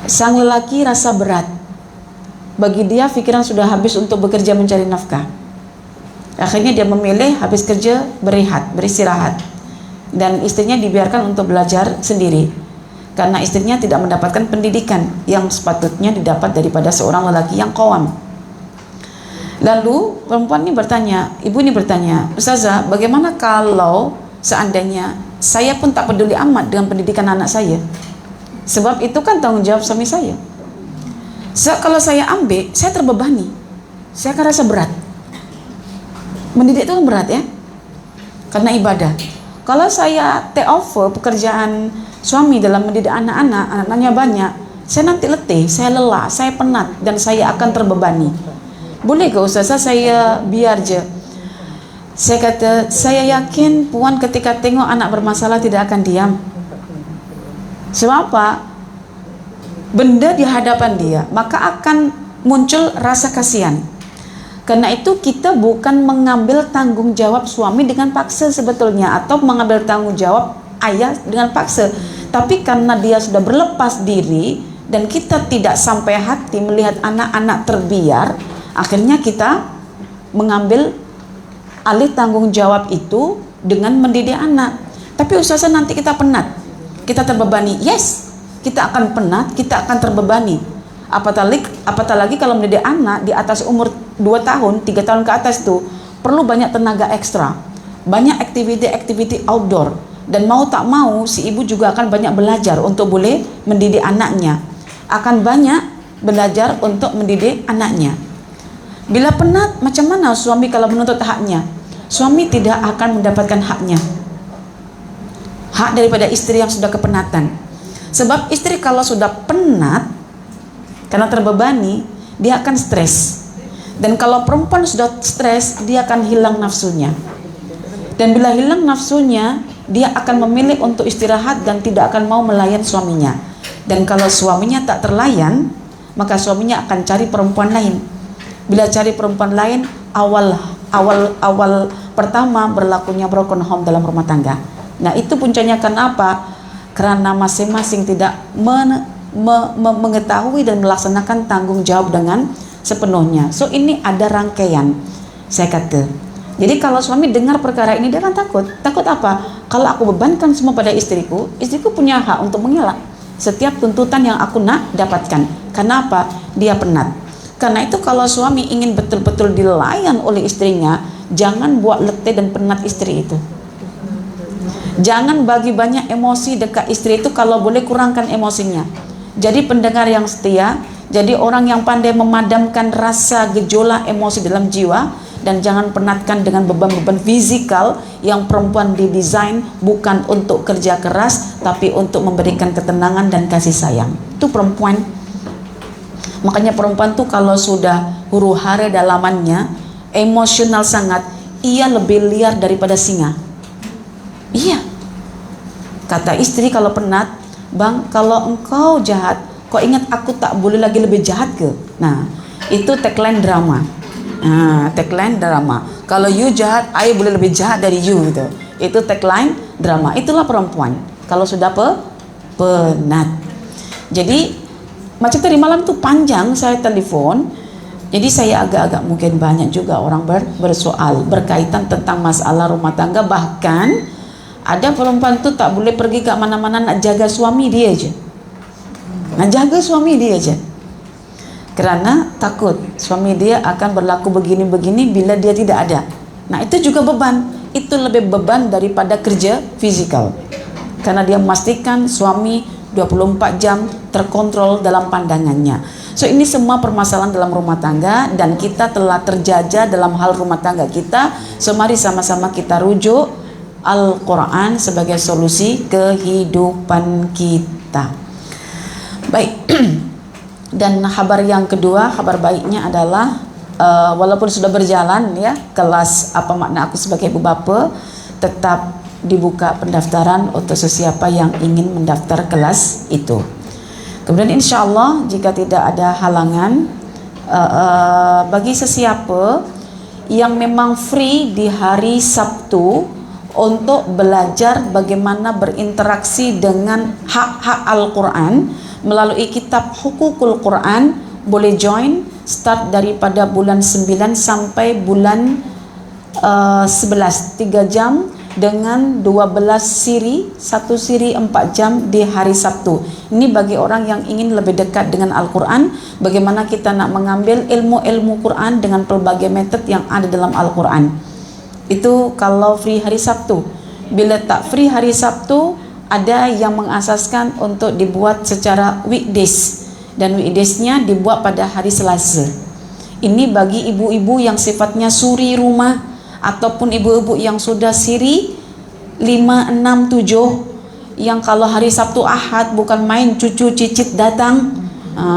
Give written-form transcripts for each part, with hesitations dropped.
Sang lelaki rasa berat. Bagi dia pikiran sudah habis untuk bekerja mencari nafkah. Akhirnya dia memilih habis kerja berehat, beristirahat. Dan istrinya dibiarkan untuk belajar sendiri. Karena istrinya tidak mendapatkan pendidikan yang sepatutnya didapat daripada seorang lelaki yang qawam. Lalu perempuan ini bertanya, ibu ini bertanya, Ustazah, bagaimana kalau seandainya saya pun tak peduli amat dengan pendidikan anak saya? Sebab itu kan tanggung jawab suami saya. Kalau saya ambil, saya terbebani. Saya akan rasa berat. Mendidik itu kan berat ya, karena ibadah. Kalau saya take over pekerjaan suami dalam mendidik anak-anak, anaknya banyak, saya nanti letih, saya lelah, saya penat, dan saya akan terbebani. Boleh ke Ustazah saya biar je? Saya kata, saya yakin puan ketika tengok anak bermasalah tidak akan diam. Sebab apa? Benda di hadapan dia, maka akan muncul rasa kasihan. Karena itu kita bukan mengambil tanggung jawab suami dengan paksa sebetulnya, atau mengambil tanggung jawab ayah dengan paksa. Tapi karena dia sudah berlepas diri dan kita tidak sampai hati melihat anak-anak terbiar, akhirnya kita mengambil alih tanggung jawab itu dengan mendidik anak. Tapi Ustazah nanti kita penat, kita terbebani. Yes, kita akan penat, kita akan terbebani. Apatah lagi kalau mendidik anak di atas umur 2 tahun, 3 tahun ke atas itu perlu banyak tenaga ekstra, banyak aktiviti-aktiviti outdoor, dan mau tak mau si ibu juga akan banyak belajar untuk boleh mendidik anaknya, akan banyak belajar untuk mendidik anaknya. Bila penat, macam mana suami kalau menuntut haknya? Suami tidak akan mendapatkan haknya, hak daripada istri yang sudah kepenatan. Sebab istri kalau sudah penat karena terbebani, dia akan stres. Dan kalau perempuan sudah stres, dia akan hilang nafsunya. Dan bila hilang nafsunya, dia akan memilih untuk istirahat dan tidak akan mau melayan suaminya. Dan kalau suaminya tak terlayan, maka suaminya akan cari perempuan lain. Bila cari perempuan lain, awal pertama berlakunya broken home dalam rumah tangga. Nah, itu puncanya kenapa? Karena masing-masing tidak mengetahui dan melaksanakan tanggung jawab dengan sepenuhnya. So ini ada rangkaian, saya kata. Jadi kalau suami dengar perkara ini, dia akan takut. Takut apa? Kalau aku bebankan semua pada istriku, istriku punya hak untuk mengelak setiap tuntutan yang aku nak dapatkan. Karena apa? Dia penat. Karena itu kalau suami ingin betul-betul dilayan oleh istrinya, jangan buat letih dan penat istri itu. Jangan bagi banyak emosi dekat istri itu, kalau boleh kurangkan emosinya. Jadi pendengar yang setia, jadi orang yang pandai memadamkan rasa gejolak emosi dalam jiwa, dan jangan penatkan dengan beban-beban fisikal yang perempuan didesain bukan untuk kerja keras, tapi untuk memberikan ketenangan dan kasih sayang. Itu perempuan. Makanya perempuan tuh kalau sudah huru hara dalamannya, emosional sangat, ia lebih liar daripada singa. Iya, kata istri kalau penat, bang, kalau engkau jahat, kau ingat aku tak boleh lagi lebih jahat ke? Nah, itu tagline drama. Nah, tagline drama. Kalau you jahat, I boleh lebih jahat dari you gitu. Itu tagline drama. Itulah perempuan. Kalau sudah penat. Jadi macam tadi malam tuh panjang saya telepon. Jadi saya agak-agak mungkin banyak juga orang bersoal berkaitan tentang masalah rumah tangga. Bahkan ada perempuan tuh tak boleh pergi ke mana-mana, nak jaga suami dia aja. Nak jaga suami dia aja. Karena takut suami dia akan berlaku begini-begini bila dia tidak ada. Nah, itu juga beban. Itu lebih beban daripada kerja fisikal. Karena dia memastikan suami 24 jam terkontrol dalam pandangannya. So ini semua permasalahan dalam rumah tangga, dan kita telah terjajah dalam hal rumah tangga kita. So mari sama-sama kita rujuk Al-Quran sebagai solusi kehidupan kita. Baik. Dan kabar yang kedua, kabar baiknya adalah walaupun sudah berjalan ya kelas apa makna aku sebagai ibu bapa, tetap dibuka pendaftaran untuk sesiapa yang ingin mendaftar kelas itu. Kemudian insya Allah jika tidak ada halangan, bagi sesiapa yang memang free di hari Sabtu untuk belajar bagaimana berinteraksi dengan hak-hak Al-Quran melalui kitab Hukukul Quran. Boleh join start daripada bulan 9 sampai bulan 11, 3 jam dengan 12 siri, satu siri 4 jam di hari Sabtu. Ini bagi orang yang ingin lebih dekat dengan Al-Quran, bagaimana kita nak mengambil ilmu-ilmu Quran dengan pelbagai metode yang ada dalam Al-Quran. Itu kalau free hari Sabtu. Bila tak free hari Sabtu, ada yang mengasaskan untuk dibuat secara weekdays, dan weekdaysnya dibuat pada hari Selasa. Ini bagi ibu-ibu yang sifatnya suri rumah ataupun ibu-ibu yang sudah siri 5, 6, 7, yang kalau hari Sabtu Ahad bukan main cucu cicit datang,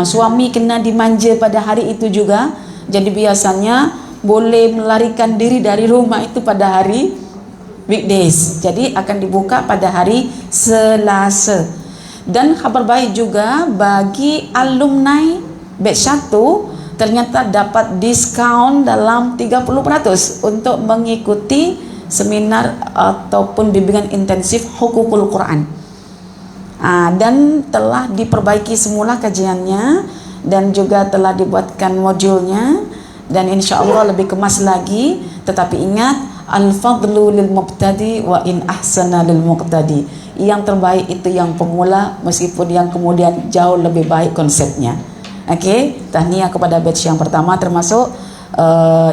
suami kena dimanja pada hari itu juga. Jadi biasanya boleh melarikan diri dari rumah itu pada hari weekdays. Jadi akan dibuka pada hari Selasa. Dan kabar baik juga bagi alumni batch 1, ternyata dapat diskon dalam 30% untuk mengikuti seminar ataupun bimbingan intensif Hukukul Quran. Dan telah diperbaiki semula kajiannya dan juga telah dibuatkan modulnya, dan insya Allah lebih kemas lagi. Tetapi ingat, al-fadlu lil mubtadi wa in ahsana lil muqtadi. Yang terbaik itu yang pemula, meskipun yang kemudian jauh lebih baik konsepnya. Okey, tahniah kepada batch yang pertama, termasuk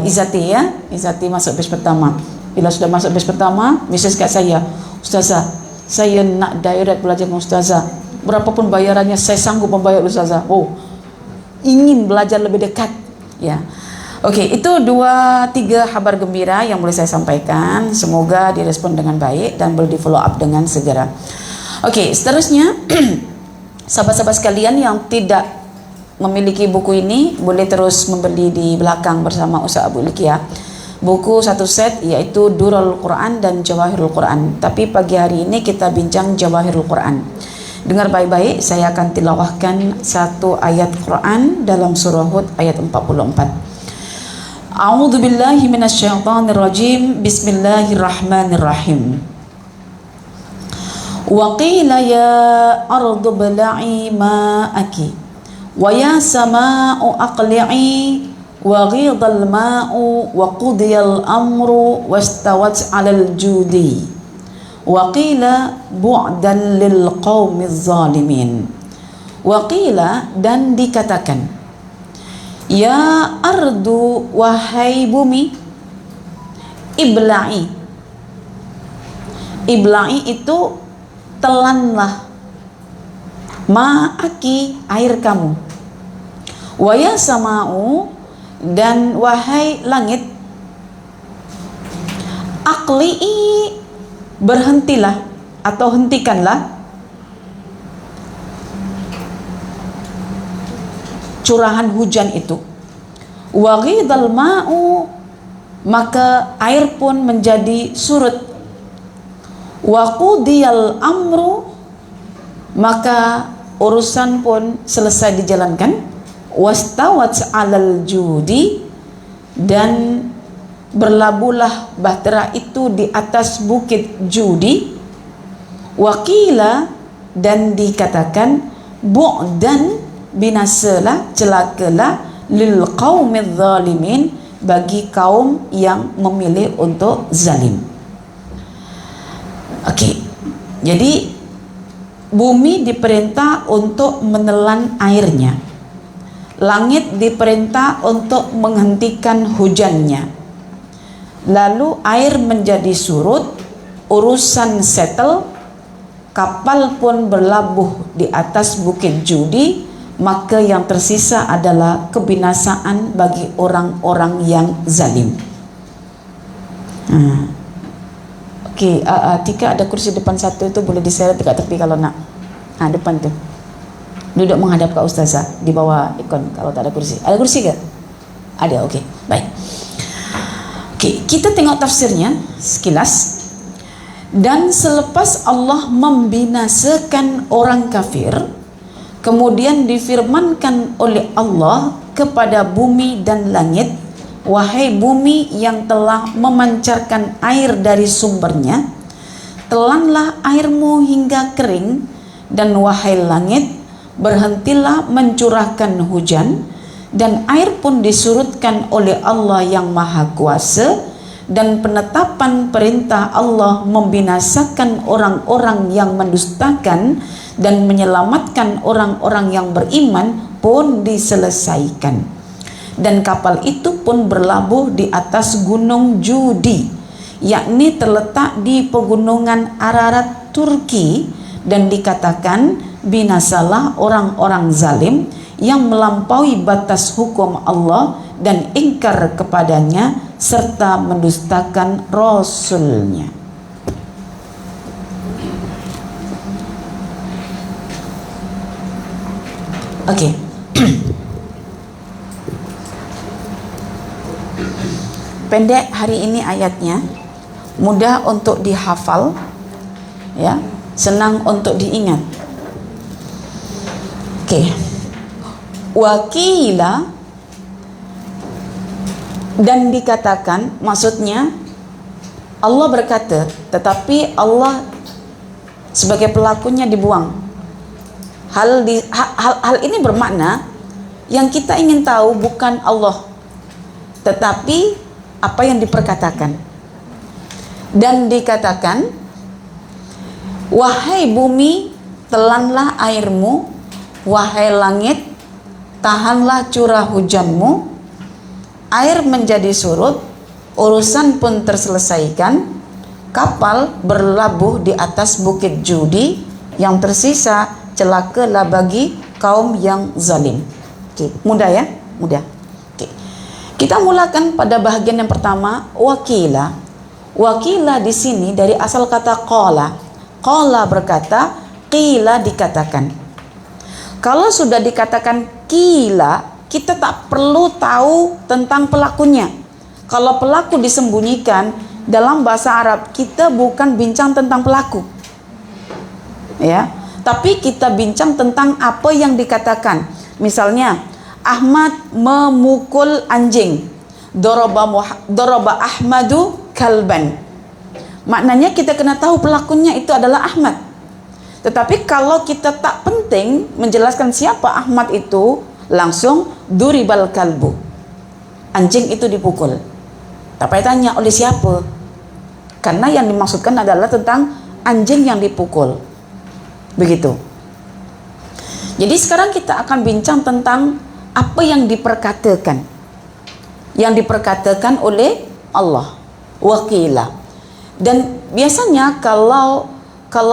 Izati ya. Izati masuk batch pertama. Bila sudah masuk batch pertama, message kat saya, Ustazah, saya nak direct belajar dengan Ustazah. Berapapun bayarannya saya sanggup membayar Ustazah. Oh, ingin belajar lebih dekat. Ya. Okey, itu 2-3 kabar gembira yang boleh saya sampaikan. Semoga direspon dengan baik dan boleh di follow up dengan segera. Okey, seterusnya sahabat-sahabat sekalian yang tidak memiliki buku ini boleh terus membeli di belakang bersama Ustaz Abu Ilkia. Buku satu set iaitu Durrul Quran dan Jawahirul Quran. Tapi pagi hari ini kita bincang Jawahirul Quran. Dengar baik-baik, saya akan tilawahkan satu ayat Quran dalam surah Hud ayat 44. A'udzu billahi minasyaitonir rajim. Bismillahirrahmanirrahim. Wa qila ya ardu bla'i ma'aki wa ya sama'u aqli'i wa ghidal ma'u wa qudiyal amru wastawat 'alal judi wa qila bu'dan lil qaumiz zalimin. Wa qila, dan dikatakan, ya ardu, wahai bumi, ibla'i. Ibla'i itu telanlah, ma'aki, air kamu. Waya sama'u, dan wahai langit, aqli'i, berhentilah atau hentikanlah curahan hujan itu. Wa ghidal ma'u, maka air pun menjadi surut. Wa qudiyal amru, maka urusan pun selesai dijalankan. Wastawat 'alal judi, dan berlabuhlah bahtera itu di atas bukit Judi. Wakila, dan dikatakan, bu'dan, binasalah, celakalah, lil qaumidz zalimin, bagi kaum yang memilih untuk zalim. Okey. Jadi bumi diperintah untuk menelan airnya. Langit diperintah untuk menghentikan hujannya. Lalu air menjadi surut, urusan settle, kapal pun berlabuh di atas bukit Judi, maka yang tersisa adalah kebinasaan bagi orang-orang yang zalim. Okey, Tika ada kursi depan satu itu, boleh diseret dekat tepi kalau nak. Depan tu. Duduk menghadap ke Ustazah di bawah ikon kalau tak ada kursi. Ada kursi ke? Ada, okey. Baik. Okey, kita tengok tafsirnya sekilas. Dan selepas Allah membinasakan orang kafir, kemudian difirmankan oleh Allah kepada bumi dan langit, wahai bumi yang telah memancarkan air dari sumbernya, telanlah airmu hingga kering, dan wahai langit, berhentilah mencurahkan hujan, dan air pun disurutkan oleh Allah yang Maha Kuasa, dan penetapan perintah Allah membinasakan orang-orang yang mendustakan dan menyelamatkan orang-orang yang beriman pun diselesaikan. Dan kapal itu pun berlabuh di atas gunung Judi, yakni terletak di pegunungan Ararat Turki, dan dikatakan binasalah orang-orang zalim yang melampaui batas hukum Allah dan ingkar kepadanya serta mendustakan Rasulnya. Oke. Pendek hari ini ayatnya, mudah untuk dihafal, ya, senang untuk diingat. Oke. Wakila, dan dikatakan, maksudnya Allah berkata, tetapi Allah sebagai pelakunya dibuang. Hal ini bermakna yang kita ingin tahu bukan Allah, tetapi apa yang diperkatakan. Dan dikatakan, wahai bumi, telanlah airmu, wahai langit, tahanlah curah hujanmu, air menjadi surut, urusan pun terselesaikan, kapal berlabuh di atas bukit Judi, yang tersisa celakalah bagi kaum yang zalim. Oke, mudah ya? Mudah. Oke. Kita mulakan pada bahagian yang pertama, wakila. Wakila di sini dari asal kata qala. Qala berkata, qila dikatakan. Kalau sudah dikatakan qila, kita tak perlu tahu tentang pelakunya. Kalau pelaku disembunyikan, dalam bahasa Arab kita bukan bincang tentang pelaku, ya, tapi kita bincang tentang apa yang dikatakan. Misalnya, Ahmad memukul anjing. Doroba Ahmadu kalban. Maknanya kita kena tahu pelakunya itu adalah Ahmad. Tetapi kalau kita tak penting menjelaskan siapa Ahmad itu, langsung duribal kalbu, anjing itu dipukul. Tak payah tanya oleh siapa, karena yang dimaksudkan adalah tentang anjing yang dipukul. Begitu. Jadi sekarang kita akan bincang tentang apa yang diperkatakan, yang diperkatakan oleh Allah. Wakila. Dan biasanya kalau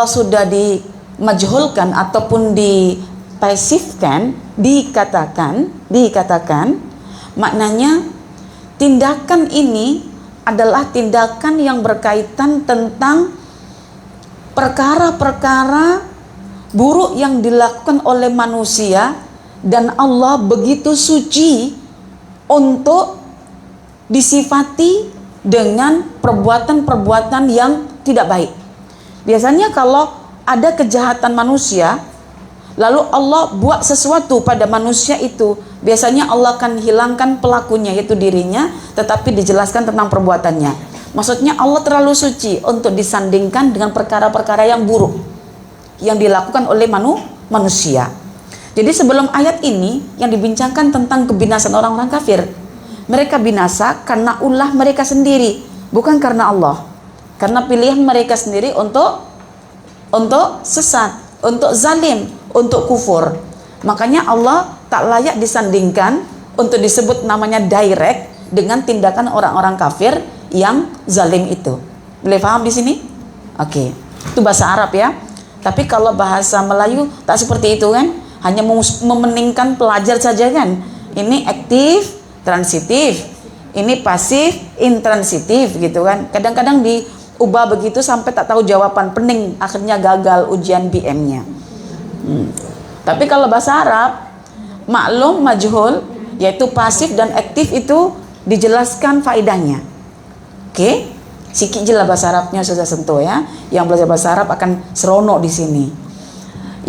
sudah dimajhulkan ataupun dipasifkan, dikatakan, maknanya tindakan ini adalah tindakan yang berkaitan tentang perkara-perkara buruk yang dilakukan oleh manusia, dan Allah begitu suci untuk disifati dengan perbuatan-perbuatan yang tidak baik. Biasanya kalau ada kejahatan manusia, lalu Allah buat sesuatu pada manusia itu, biasanya Allah akan hilangkan pelakunya, yaitu dirinya, tetapi dijelaskan tentang perbuatannya. Maksudnya Allah terlalu suci untuk disandingkan dengan perkara-perkara yang buruk yang dilakukan oleh manusia. Jadi sebelum ayat ini yang dibincangkan tentang kebinasan orang-orang kafir. Mereka binasa karena ulah mereka sendiri, bukan karena Allah. Karena pilihan mereka sendiri untuk sesat, untuk zalim, untuk kufur. Makanya Allah tak layak disandingkan untuk disebut namanya direct dengan tindakan orang-orang kafir yang zalim itu. Boleh paham di sini? Oke. Itu bahasa Arab ya. Tapi kalau bahasa Melayu tak seperti itu kan? Hanya memeningkan pelajar saja kan? Ini aktif, transitif, ini pasif, intransitif gitu kan. Kadang-kadang diubah begitu sampai tak tahu jawaban, pening, akhirnya gagal ujian BM-nya. Tapi kalau bahasa Arab, maklum, majhul, yaitu pasif dan aktif itu dijelaskan faedahnya. Oke, sikit je lah bahasa Arabnya sudah sentuh ya. Yang belajar bahasa Arab akan seronok di sini.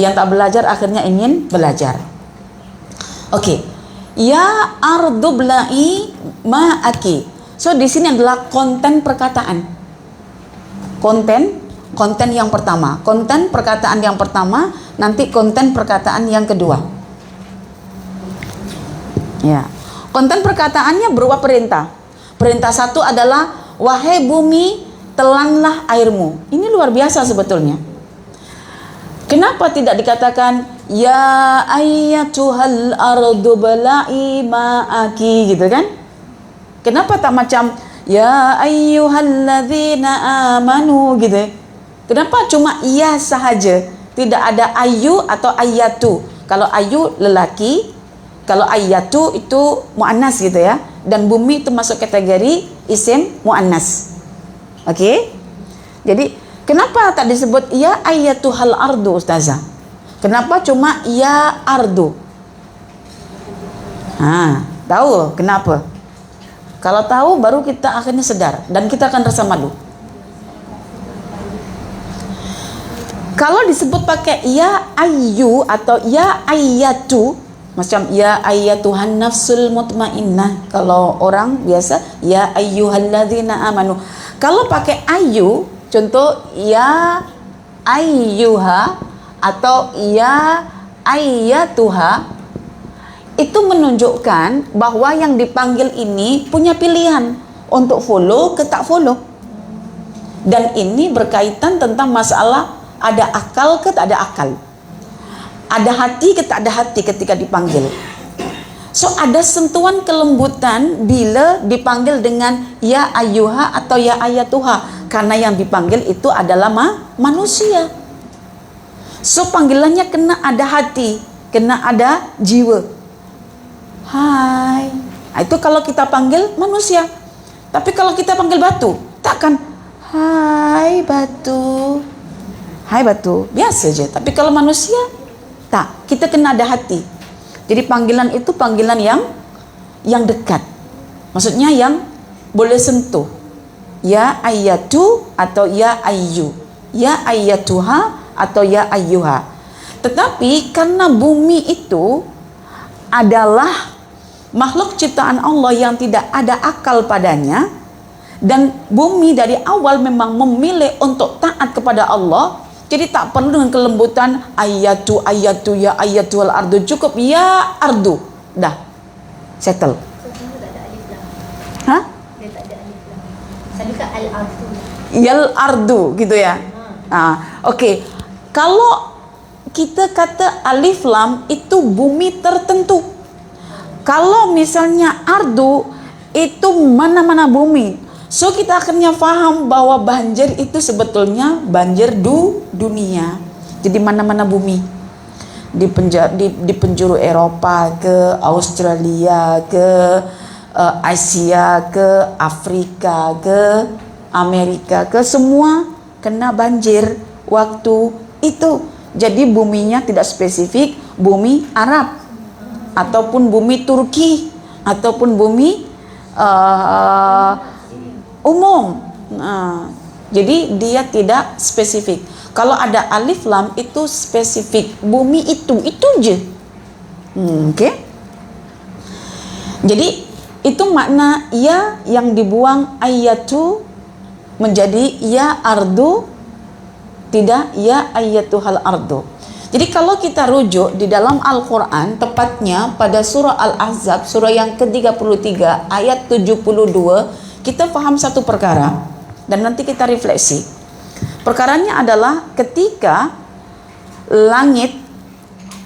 Yang tak belajar akhirnya ingin belajar. Oke. Ya ardu bla'i ma'aki. So di sini adalah konten perkataan. Konten konten yang pertama, konten perkataan yang pertama, nanti konten perkataan yang kedua. Ya, konten perkataannya berupa perintah. Perintah satu adalah, wahai bumi, telanlah airmu. Ini luar biasa sebetulnya. Kenapa tidak dikatakan, ya ayyatuhal ardu bala'i ma'aki, gitu kan? Kenapa tak macam, ya ayyuhalladzina amanu, gitu? Kenapa cuma iya sahaja? Tidak ada ayu atau ayatu. Kalau ayu lelaki, kalau ayatu itu muannas gitu ya. Dan bumi itu masuk kategori isim muannas. Oke? Jadi kenapa tak disebut ya ayatuhal ardu, Ustazah? Kenapa cuma ya ardu? Tahu kenapa? Kalau tahu baru kita akhirnya sedar dan kita akan rasa malu. Kalau disebut pakai ya ayyu atau ya ayyatu, macam ya ayyatuhan nafsul mutmainnah, kalau orang biasa ya ayyuhalladzina amanu. Kalau pakai ayyu, contoh ya ayyuha atau ya ayyatuha, itu menunjukkan bahwa yang dipanggil ini punya pilihan untuk follow ke tak follow. Dan ini berkaitan tentang masalah ada akal ke tak ada akal, ada hati ke tak ada hati ketika dipanggil. So ada sentuhan kelembutan bila dipanggil dengan ya ayyuha atau ya ayatuha, karena yang dipanggil itu adalah manusia. So panggilannya kena ada hati, kena ada jiwa. Hai, itu kalau kita panggil manusia. Tapi kalau kita panggil batu, takkan hai batu, hai batu, biasa aja. Tapi kalau manusia, tak, kita kena ada hati. Jadi panggilan itu panggilan yang dekat. Maksudnya yang boleh sentuh. Ya ayyatu atau ya ayyu, ya ayyatuha atau ya ayyuha. Tetapi karena bumi itu adalah makhluk ciptaan Allah yang tidak ada akal padanya, dan bumi dari awal memang memilih untuk taat kepada Allah, jadi tak perlu dengan kelembutan ayatu ya ayatu al ardu, cukup ya ardu, dah settle. Hah? Dia tak ada alif lam. Saya kata al ardu. Yal ardu gitu ya. Okey. Kalau kita kata alif lam itu bumi tertentu. Kalau misalnya ardu itu mana-mana bumi. So kita akhirnya faham bahwa banjir itu sebetulnya banjir dunia. Jadi mana-mana bumi. Di penjuru Eropa ke Australia ke Asia ke Afrika ke Amerika ke semua kena banjir waktu itu. Jadi buminya tidak spesifik bumi Arab ataupun bumi Turki ataupun bumi umum. Jadi dia tidak spesifik. Kalau ada alif lam itu spesifik, bumi itu je. Okey. Jadi itu makna ya yang dibuang ayatu menjadi ya ardu, tidak ya ayatuhal ardu. Jadi kalau kita rujuk di dalam Al-Quran, tepatnya pada surah Al-Ahzab, surah yang ke-33 ayat 72, kita faham satu perkara dan nanti kita refleksi. Perkaranya adalah ketika langit,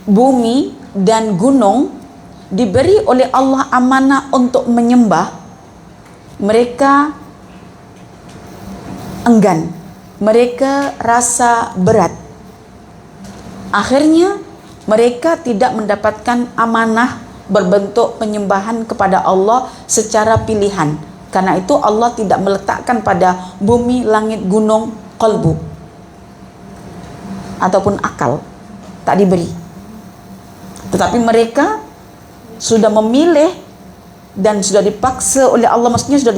bumi dan gunung diberi oleh Allah amanah untuk menyembah, mereka enggan, mereka rasa berat. Akhirnya mereka tidak mendapatkan amanah berbentuk penyembahan kepada Allah secara pilihan. Karena itu Allah tidak meletakkan pada bumi, langit, gunung qalbu ataupun akal, tak diberi. Tetapi mereka sudah memilih dan sudah dipaksa oleh Allah, maksudnya sudah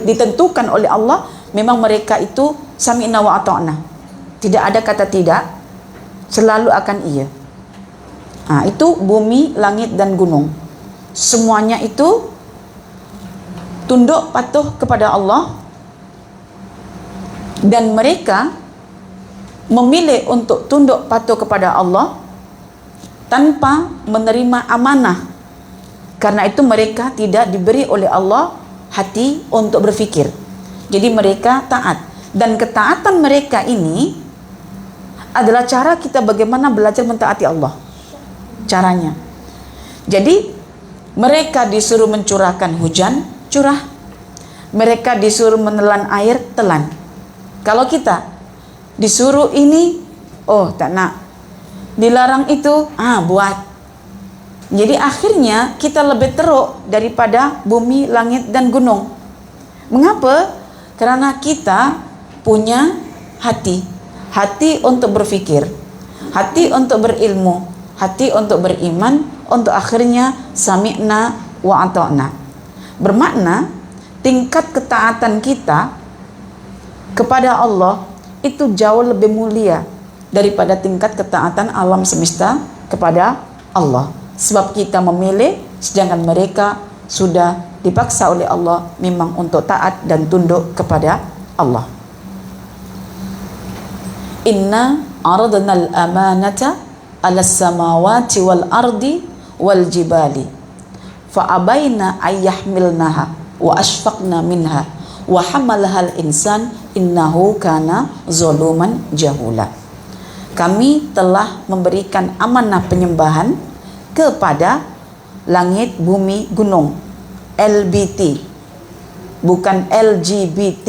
ditentukan oleh Allah, memang mereka itu sami'na wa ata'na. Tidak ada kata tidak, selalu akan iya. Itu bumi, langit dan gunung. Semuanya itu tunduk patuh kepada Allah dan mereka memilih untuk tunduk patuh kepada Allah tanpa menerima amanah. Karena itu mereka tidak diberi oleh Allah hati untuk berfikir. Jadi mereka taat, dan ketaatan mereka ini adalah cara kita bagaimana belajar mentaati Allah. Caranya, jadi mereka disuruh mencurahkan hujan, curah. Mereka disuruh menelan air, telan. Kalau kita disuruh ini, oh tak nak. Dilarang itu, buat. Jadi akhirnya kita lebih teruk daripada bumi, langit, dan gunung. Mengapa? Karena kita punya hati. Hati untuk berfikir, hati untuk berilmu, hati untuk beriman, untuk akhirnya sami'na wa ata'na. Bermakna tingkat ketaatan kita kepada Allah itu jauh lebih mulia daripada tingkat ketaatan alam semesta kepada Allah. Sebab kita memilih, sedangkan mereka sudah dipaksa oleh Allah memang untuk taat dan tunduk kepada Allah. Inna aradna al-amanata ala samawati wal ardi wal jibali fa abaina ayyahmilnaha wa ashfaqna minha wa hamalaha al-insan innahu kana zaluman jahula. Kami telah memberikan amanah penyembahan kepada langit, bumi, gunung. LBT, bukan LGBT.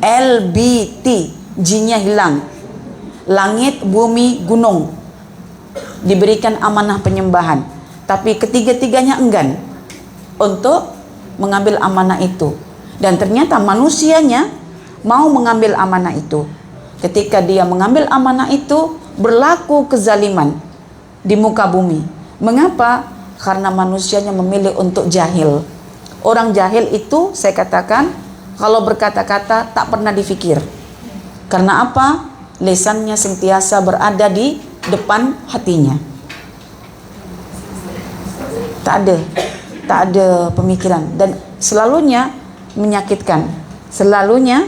LBT, G-nya hilang. Langit, bumi, gunung diberikan amanah penyembahan, tapi ketiga-tiganya enggan untuk mengambil amanah itu. Dan ternyata manusianya mau mengambil amanah itu. Ketika dia mengambil amanah itu, berlaku kezaliman di muka bumi. Mengapa? Karena manusianya memilih untuk jahil. Orang jahil itu, saya katakan, kalau berkata-kata tak pernah difikir. Karena apa? Lisannya sentiasa berada di depan hatinya. Tak ada pemikiran, dan selalunya menyakitkan, selalunya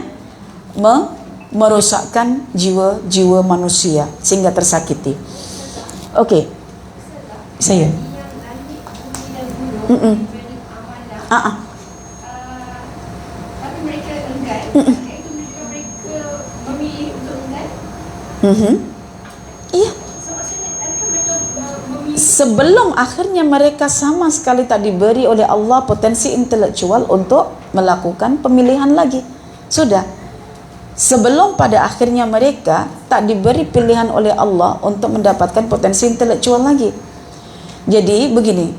merosakkan jiwa manusia sehingga tersakiti. Oke, saya. Tapi mereka enggan. Itu mereka memilih untuk enggan. Iya. So maksudnya adakah mereka memilih Sebelum akhirnya mereka sama sekali tak diberi oleh Allah potensi intelektual untuk melakukan pemilihan lagi. Sudah. Sebelum pada akhirnya mereka tak diberi pilihan oleh Allah untuk mendapatkan potensi intelektual lagi. Jadi begini,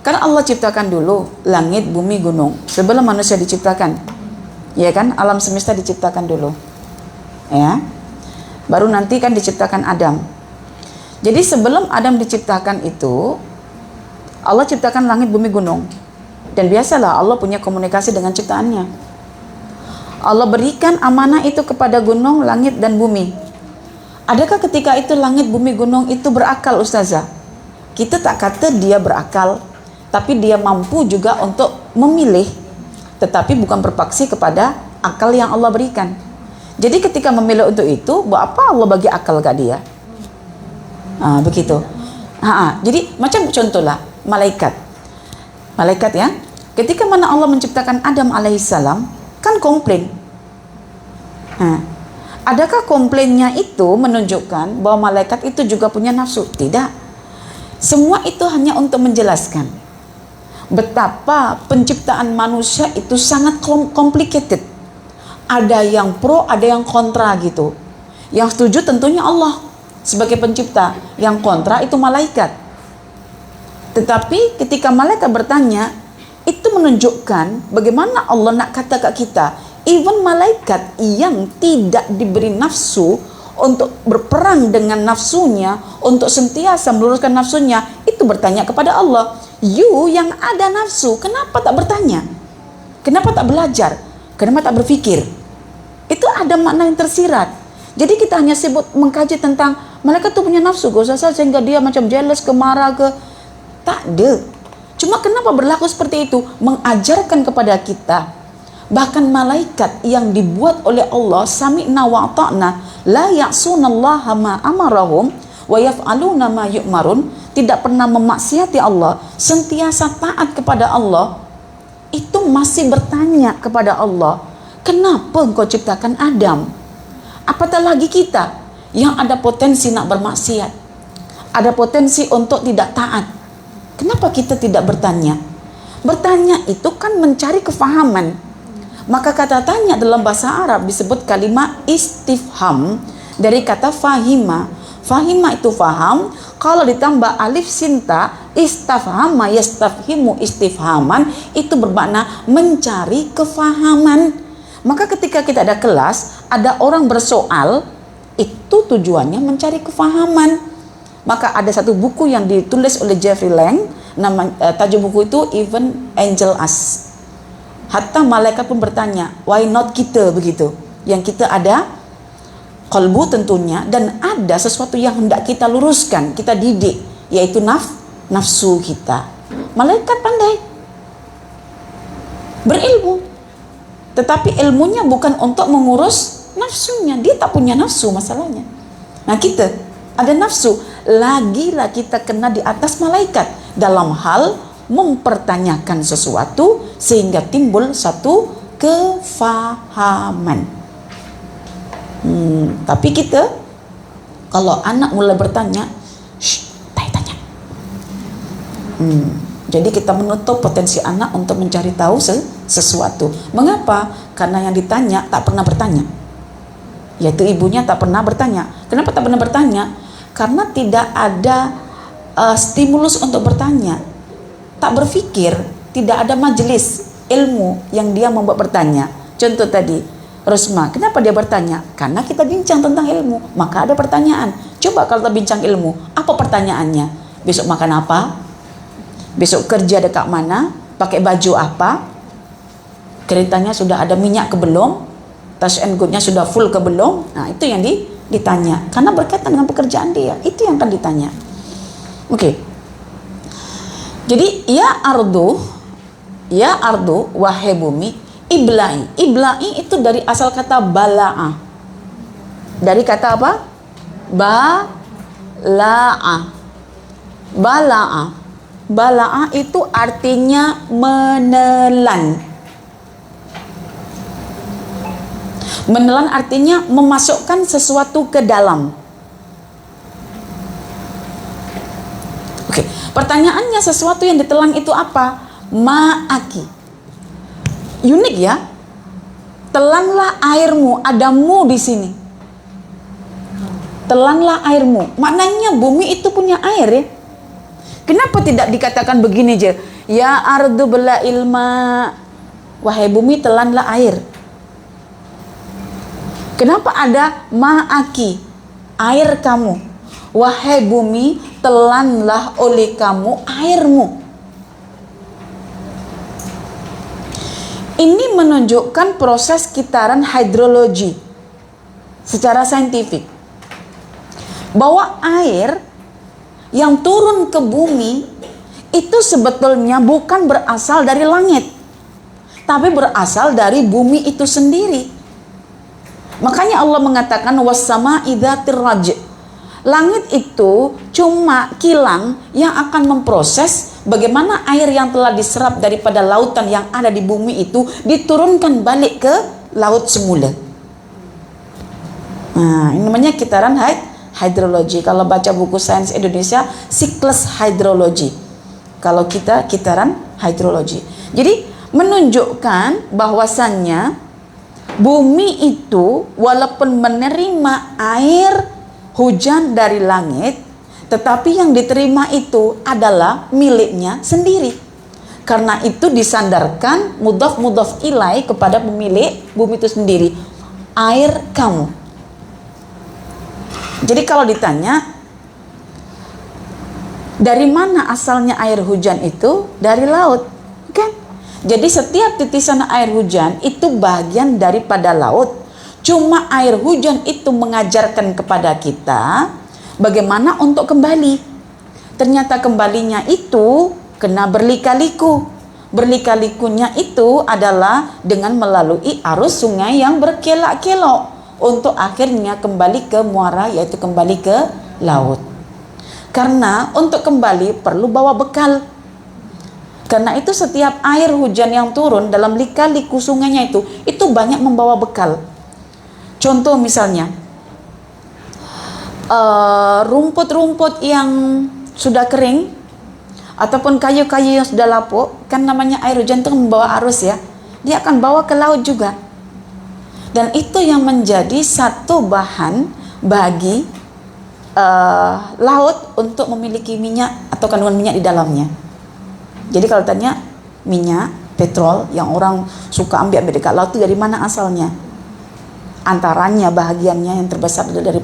karena Allah ciptakan dulu langit, bumi, gunung sebelum manusia diciptakan, ya kan? Alam semesta diciptakan dulu, ya. Baru nanti kan diciptakan Adam. Jadi sebelum Adam diciptakan itu, Allah ciptakan langit, bumi, gunung. Dan biasalah Allah punya komunikasi dengan ciptaannya. Allah berikan amanah itu kepada gunung, langit, dan bumi. Adakah ketika itu langit, bumi, gunung itu berakal, Ustazah? Kita tak kata dia berakal, tapi dia mampu juga untuk memilih, tetapi bukan berpaksi kepada akal yang Allah berikan. Jadi ketika memilih untuk itu, buat apa Allah bagi akal kat dia? Begitu. Jadi macam contohlah malaikat ya, ketika mana Allah menciptakan Adam alaihissalam, kan komplain. Adakah komplainnya itu menunjukkan bahwa malaikat itu juga punya nafsu? Tidak. Semua itu hanya untuk menjelaskan betapa penciptaan manusia itu sangat complicated. Ada yang pro, ada yang kontra gitu. Yang setuju tentunya Allah sebagai pencipta, yang kontra itu malaikat. Tetapi ketika malaikat bertanya, itu menunjukkan bagaimana Allah nak kata kat kita, even malaikat yang tidak diberi nafsu untuk berperang dengan nafsunya, untuk sentiasa meluruskan nafsunya, itu bertanya kepada Allah, you yang ada nafsu, kenapa tak bertanya? Kenapa tak belajar? Kenapa tak berfikir? Itu ada makna yang tersirat. Jadi kita hanya sibuk mengkaji tentang malaikat itu punya nafsu, sehingga dia macam jealous, marah ke, tak ada. Cuma kenapa berlaku seperti itu? Mengajarkan kepada kita Bahkan malaikat yang dibuat oleh Allah, sami'na wa ata'na, la ya'sunallaha ma amarahum wa yaf'aluna ma yu'marun, tidak pernah memaksiati Allah, sentiasa taat kepada Allah, itu masih bertanya kepada Allah, kenapa engkau ciptakan Adam? Apatah lagi kita yang ada potensi nak bermaksiat, ada potensi untuk tidak taat. Kenapa kita tidak bertanya? Bertanya itu kan mencari kefahaman. Maka kata tanya dalam bahasa Arab disebut kalimat istifham dari kata fahima. Fahima itu faham, kalau ditambah alif sinta, istafhama yastafhimu istifhaman, itu bermakna mencari kefahaman. Maka ketika kita ada kelas, ada orang bersoal, itu tujuannya mencari kefahaman. Maka ada satu buku yang ditulis oleh Jeffrey Lang, tajuk buku itu Even Angel Us. Hatta malaikat pun bertanya, why not kita begitu? Yang kita ada qalbu tentunya, dan ada sesuatu yang hendak kita luruskan, kita didik, yaitu nafsu kita. Malaikat pandai, berilmu, tetapi ilmunya bukan untuk mengurus nafsunya. Dia tak punya nafsu masalahnya. Nah, kita ada nafsu, lagilah kita kena di atas malaikat dalam hal mempertanyakan sesuatu sehingga timbul satu kefahaman. Tapi kita, kalau anak mulai bertanya, tanya. Jadi kita menutup potensi anak untuk mencari tahu sesuatu. Mengapa? Karena yang ditanya tak pernah bertanya, yaitu ibunya tak pernah bertanya. Kenapa tak pernah bertanya? Karena tidak ada stimulus untuk bertanya. Tak berpikir, tidak ada majelis ilmu yang dia membuat bertanya. Contoh tadi, Rosma, kenapa dia bertanya? Karena kita bincang tentang ilmu, maka ada pertanyaan. Coba kalau kita bincang ilmu, apa pertanyaannya? Besok makan apa? Besok kerja dekat mana? Pakai baju apa? Keretanya sudah ada minyak ke belum? Touch and go-nya sudah full ke belum? Nah, itu yang ditanya. Karena berkaitan dengan pekerjaan dia, itu yang akan ditanya. Oke. Jadi ya ardu wahai bumi, iblai. Iblai itu dari asal kata bala'ah. Dari kata apa? Bala'ah. Bala'ah. Bala'ah itu artinya menelan. Menelan artinya memasukkan sesuatu ke dalam. Pertanyaannya, sesuatu yang ditelan itu apa? Ma'aki. Unik ya. Telanlah airmu, ada mu di sini. Telanlah airmu. Maknanya bumi itu punya air ya. Kenapa tidak dikatakan begini aja? Ya ardu bela ilma. Wahai bumi, telanlah air. Kenapa ada ma'aki? Air kamu. Wahai bumi, telanlah oleh kamu airmu. Ini menunjukkan proses kitaran hidrologi secara saintifik, bahwa air yang turun ke bumi itu sebetulnya bukan berasal dari langit, tapi berasal dari bumi itu sendiri. Makanya Allah mengatakan was-sama'i dzatir raj'. Langit itu cuma kilang yang akan memproses bagaimana air yang telah diserap daripada lautan yang ada di bumi itu diturunkan balik ke laut semula. Nah, ini namanya kitaran hidrologi. Kalau baca buku Sains Indonesia, siklus hidrologi. Kalau kita kitaran hidrologi. Jadi menunjukkan bahwasannya bumi itu walaupun menerima air hujan dari langit, tetapi yang diterima itu adalah miliknya sendiri. Karena itu disandarkan mudhaf ilai kepada pemilik bumi itu sendiri. Air kamu. Jadi kalau ditanya, dari mana asalnya air hujan itu? Dari laut, kan? Jadi setiap titisan air hujan itu bagian daripada laut. Cuma air hujan itu mengajarkan kepada kita bagaimana untuk kembali. Ternyata kembalinya itu kena berlika-liku. Berlika-likunya itu adalah dengan melalui arus sungai yang berkelak-kelok untuk akhirnya kembali ke muara, yaitu kembali ke laut. Karena untuk kembali perlu bawa bekal. Karena itu setiap air hujan yang turun dalam lika-liku sungainya itu banyak membawa bekal. Contoh misalnya, rumput-rumput yang sudah kering ataupun kayu-kayu yang sudah lapuk, kan namanya air hujan itu membawa arus ya, dia akan bawa ke laut juga. Dan itu yang menjadi satu bahan bagi laut untuk memiliki minyak atau kandungan minyak di dalamnya. Jadi kalau tanya minyak, petrol yang orang suka ambil dekat laut itu dari mana asalnya? Antaranya bahagiannya yang terbesar adalah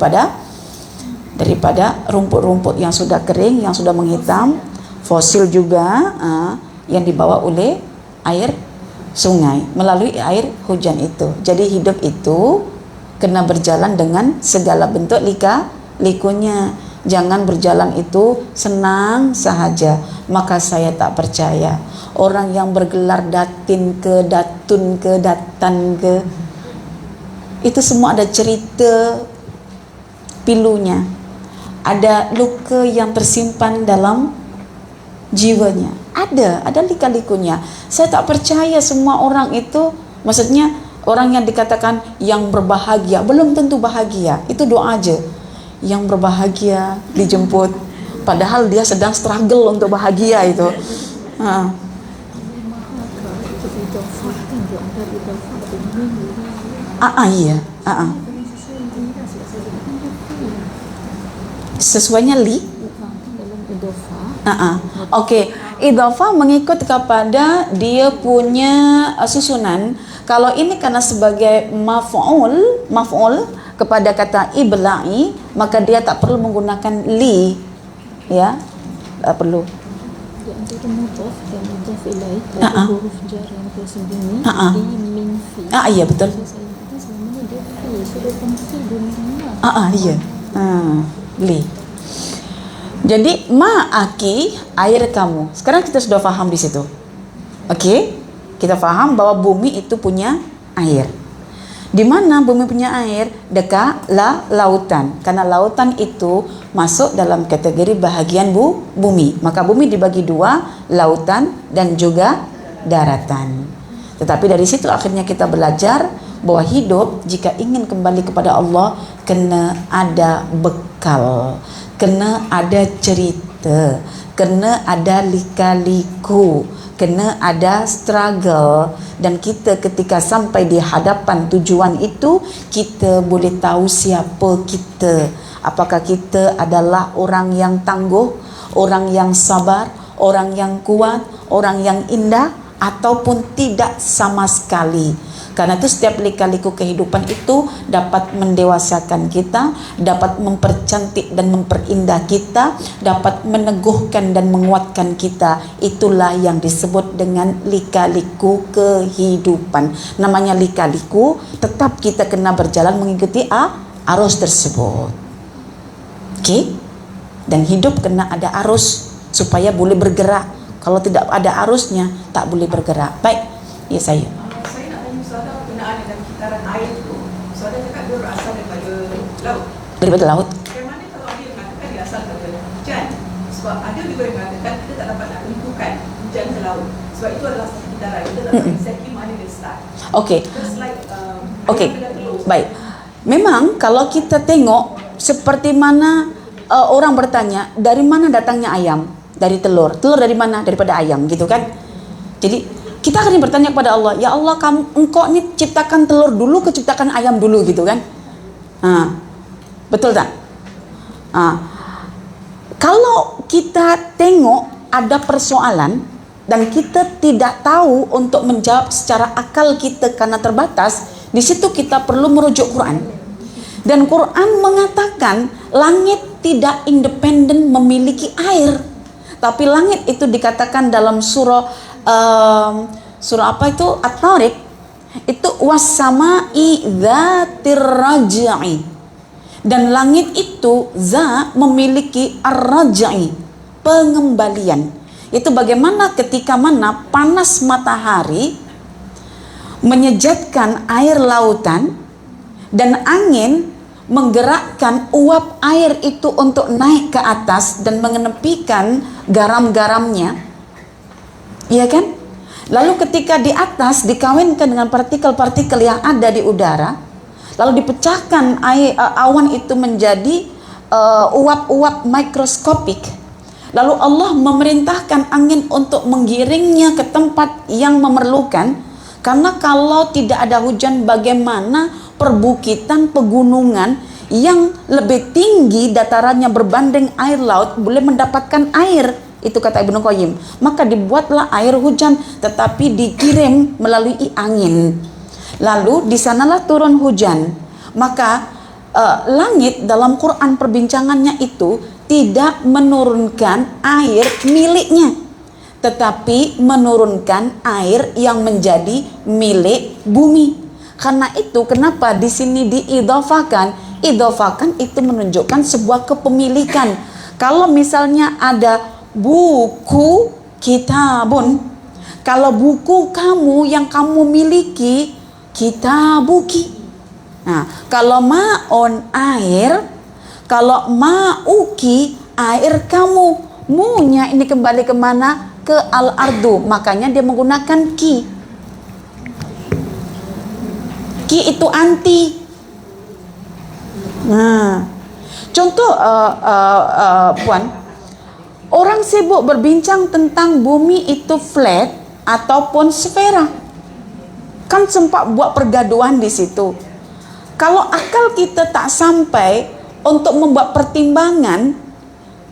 daripada rumput-rumput yang sudah kering, yang sudah menghitam, fosil juga yang dibawa oleh air sungai melalui air hujan itu. Jadi hidup itu kena berjalan dengan segala bentuk lika-likunya. Jangan berjalan itu senang sahaja. Maka saya tak percaya orang yang bergelar datin ke, datun ke, datan ke, itu semua ada cerita pilunya, ada luka yang tersimpan dalam jiwanya, ada lika-likunya. Saya tak percaya semua orang itu, maksudnya orang yang dikatakan yang berbahagia belum tentu bahagia. Itu doa aja. Yang berbahagia dijemput, padahal dia sedang struggle untuk bahagia itu. Iya. Sesuainya Oke, idhofah mengikut kepada dia punya susunan. Kalau ini karena sebagai maf'ul kepada kata ibla'i, maka dia tak perlu menggunakan li, ya, tak perlu. Di antara mudhaf dan mudhaf ilaih ada huruf jar yang tersembunyi di min fi. Iya betul. Itu sebenarnya dia fi, sudah fi dunia. Iya. Li. Jadi ma'aki, air kamu. Sekarang kita sudah paham di situ. Oke? Kita paham bahwa bumi itu punya air. Di mana bumi punya air? Dekat lautan. Karena lautan itu masuk dalam kategori bahagian bumi. Maka bumi dibagi dua, lautan dan juga daratan. Tetapi dari situ akhirnya kita belajar bahwa hidup jika ingin kembali kepada Allah kena ada bekal, kena ada cerita, kena ada lika-liku, kena ada struggle. Dan kita ketika sampai di hadapan tujuan itu, kita boleh tahu siapa kita. Apakah kita adalah orang yang tangguh, orang yang sabar, orang yang kuat, orang yang indah, ataupun tidak sama sekali. Karena itu setiap lika-liku kehidupan itu dapat mendewasakan kita, dapat mempercantik dan memperindah kita, dapat meneguhkan dan menguatkan kita. Itulah yang disebut dengan lika-liku kehidupan. Namanya lika-liku, tetap kita kena berjalan mengikuti arus tersebut. Oke? Dan hidup kena ada arus supaya boleh bergerak. Kalau tidak ada arusnya, tak boleh bergerak. Baik, ya saya. Saya nak tanya soalan berkenaan dengan kitaran air itu. Soalan cakap dia berasal daripada laut. Daripada laut. Bagaimana kalau ada yang mengatakan dia asal daripada hujan? Sebab ada juga yang mengatakan kita tak dapat nak tentukan hujan ke laut. Sebab itu adalah satu kitaran. Kita tak tahu exactly mana dia start. Okey. Just like Okey. Baik. Memang kalau kita tengok seperti mana orang bertanya, dari mana datangnya ayam? Dari telur. Telur dari mana? Daripada ayam, gitu kan? Jadi kita akan bertanya kepada Allah, ya Allah, engkau ini ciptakan telur dulu, ciptakan ayam dulu, gitu kan? Betul tak? Kalau kita tengok ada persoalan dan kita tidak tahu untuk menjawab secara akal kita karena terbatas, di situ kita perlu merujuk Quran. Dan Quran mengatakan langit tidak independen memiliki air. Tapi langit itu dikatakan dalam surah apa itu? At-Tariq. Itu was-sama'i dzatir raj'i. Dan langit itu za memiliki ar-raj'i, pengembalian. Itu bagaimana ketika mana panas matahari menyejatkan air lautan dan angin menggerakkan uap air itu untuk naik ke atas dan mengenepikan garam-garamnya, iya kan? Lalu ketika di atas dikawinkan dengan partikel-partikel yang ada di udara, lalu dipecahkan awan itu menjadi uap-uap mikroskopik. Lalu Allah memerintahkan angin untuk menggiringnya ke tempat yang memerlukan, karena kalau tidak ada hujan bagaimana perbukitan pegunungan yang lebih tinggi datarannya berbanding air laut boleh mendapatkan air. Itu kata Ibnu Qayyim. Maka dibuatlah air hujan, tetapi dikirim melalui angin. Lalu di sanalah turun hujan. Maka langit dalam Quran perbincangannya itu tidak menurunkan air miliknya, tetapi menurunkan air yang menjadi milik bumi. Karena itu kenapa di sini diidhafakan? Idhafakan itu menunjukkan sebuah kepemilikan. Kalau misalnya ada buku kitabun, kalau buku kamu yang kamu miliki, kitabuki. Nah, kalau ma'on air, kalau ma'uki air kamu, munya ini kembali kemana? Ke al-ardu. Makanya dia menggunakan ki. Ki itu anti. Nah, contoh Puan, orang sibuk berbincang tentang bumi itu flat ataupun sfera. Kan sempat buat pergaduhan di situ. Kalau akal kita tak sampai untuk membuat pertimbangan,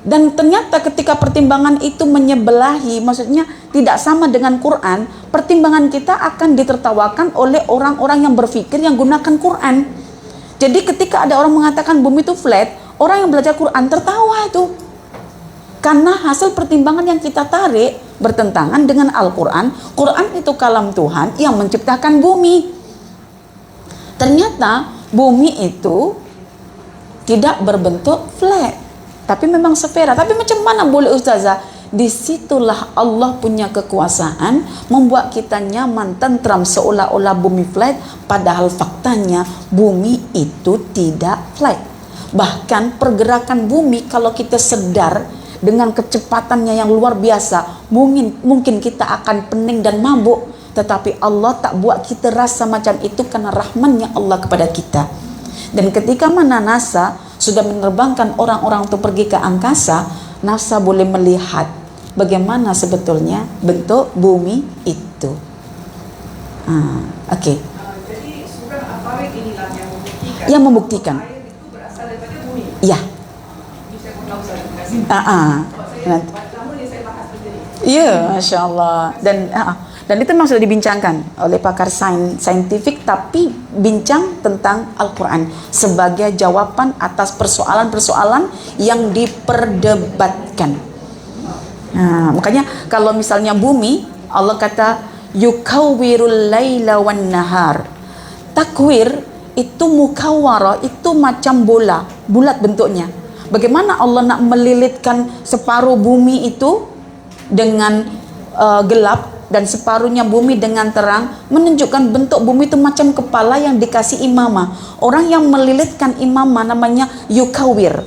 dan ternyata ketika pertimbangan itu menyebelahi, maksudnya tidak sama dengan Quran, pertimbangan kita akan ditertawakan oleh orang-orang yang berpikir yang gunakan Quran. Jadi ketika ada orang mengatakan bumi itu flat, orang yang belajar Quran tertawa itu. Karena hasil pertimbangan yang kita tarik bertentangan dengan Al-Quran. Quran itu kalam Tuhan yang menciptakan bumi. Ternyata bumi itu tidak berbentuk flat, tapi memang sfera. Tapi macam mana boleh Ustazah? Disitulah Allah punya kekuasaan membuat kita nyaman, tentram, seolah-olah bumi flat, padahal faktanya bumi itu tidak flat. Bahkan pergerakan bumi kalau kita sedar dengan kecepatannya yang luar biasa, mungkin kita akan pening dan mabuk. Tetapi Allah tak buat kita rasa macam itu karena rahmannya Allah kepada kita. Dan ketika mana NASA sudah menerbangkan orang-orang untuk pergi ke angkasa, NASA boleh melihat bagaimana sebetulnya bentuk bumi itu. Oke. Jadi surah Al-Farid inilah Yang yang membuktikan membuktikan. air itu berasal daripada bumi. Ya. Ini saya pun tahu saya terima kasih. Sebab saya lama ni saya bahas benda ni. Ya, Masya Allah. Dan itu memang sudah dibincangkan oleh pakar saintifik, tapi bincang tentang Al-Quran sebagai jawaban atas persoalan-persoalan yang diperdebatkan. Nah, makanya kalau misalnya bumi, Allah kata yukawwirul laila wan nahar. Takwir itu mukawwara, itu macam bola, bulat bentuknya. Bagaimana Allah nak melilitkan separuh bumi itu dengan gelap dan separuhnya bumi dengan terang, menunjukkan bentuk bumi itu macam kepala yang dikasih imamah. Orang yang melilitkan imamah namanya yukawir.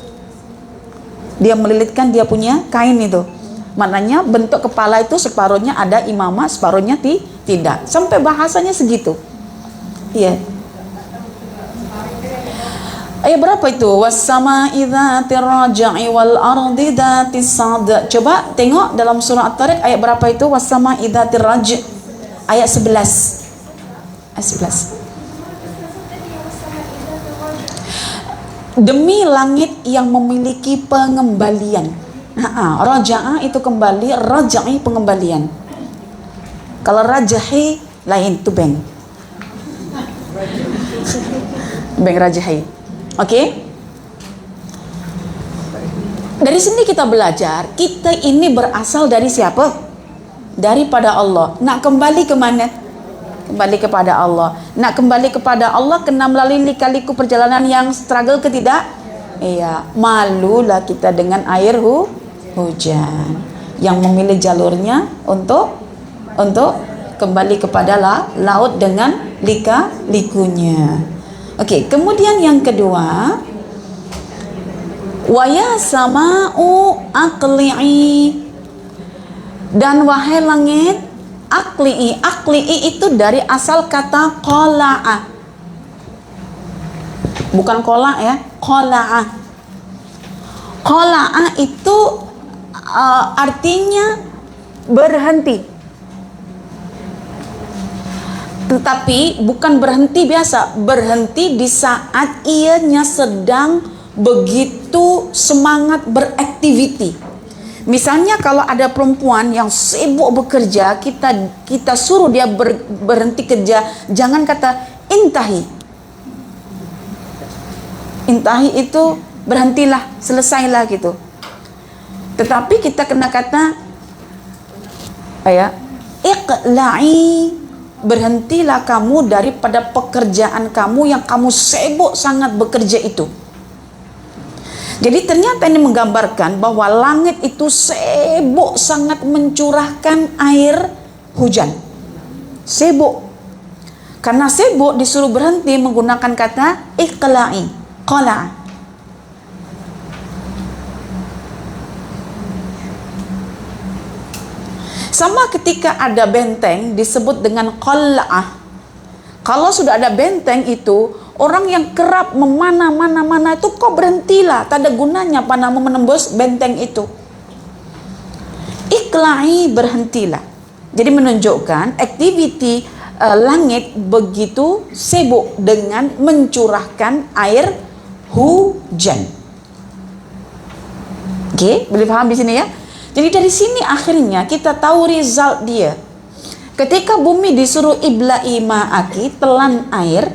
Dia melilitkan dia punya kain itu. Maknanya bentuk kepala itu separuhnya ada imamah, separuhnya tidak. Sampai bahasanya segitu. Iya. Ayat berapa itu? Was-sama'i dzatir raj'i wal ardi dzatis sad. Coba tengok dalam surah At-Tariq ayat berapa itu? Was-sama'i dzatir raj'. Ayat 11. Ayat 11. Demi langit yang memiliki pengembalian. Raja'a itu kembali, raj'i pengembalian. Kalau rajahi lain tu bank. Bank rajahi. Oke. Dari sini kita belajar, kita ini berasal dari siapa? Daripada Allah. Nak kembali ke mana? Kembali kepada Allah. Nak kembali kepada Allah kena melalui lika-liku perjalanan yang struggle ke tidak? Iya, malulah kita dengan air hujan. yang memilih jalurnya untuk kembali kepada laut dengan lika-likunya. Oke, kemudian yang kedua, wa ya sama'u aqli'i, dan wahai langit aqli'i. Aqli'i itu dari asal kata qala'a, bukan kola ya, qala'a. Qala'a itu artinya berhenti, tetapi bukan berhenti biasa, berhenti di saat ianya sedang begitu semangat beraktiviti. Misalnya kalau ada perempuan yang sibuk bekerja, kita suruh dia berhenti kerja, jangan kata intahi. Intahi itu berhentilah, selesailah gitu. Tetapi kita kena kata iqla'i, berhentilah kamu daripada pekerjaan kamu yang kamu sibuk sangat bekerja itu. Jadi ternyata ini menggambarkan bahwa langit itu sibuk sangat mencurahkan air hujan. Sibuk. Karena sibuk disuruh berhenti menggunakan kata iqla'i, qala'. Sama ketika ada benteng disebut dengan qal'ah. Kalau sudah ada benteng itu, orang yang kerap memana-mana itu kok berhentilah, tak ada gunanya panamu menembus benteng itu. Iqla'i, berhentilah. Jadi menunjukkan aktiviti langit begitu sibuk dengan mencurahkan air hujan. Oke, boleh paham di sini ya? Jadi dari sini akhirnya kita tahu result dia. Ketika bumi disuruh ibla'i ma'aki, telan air,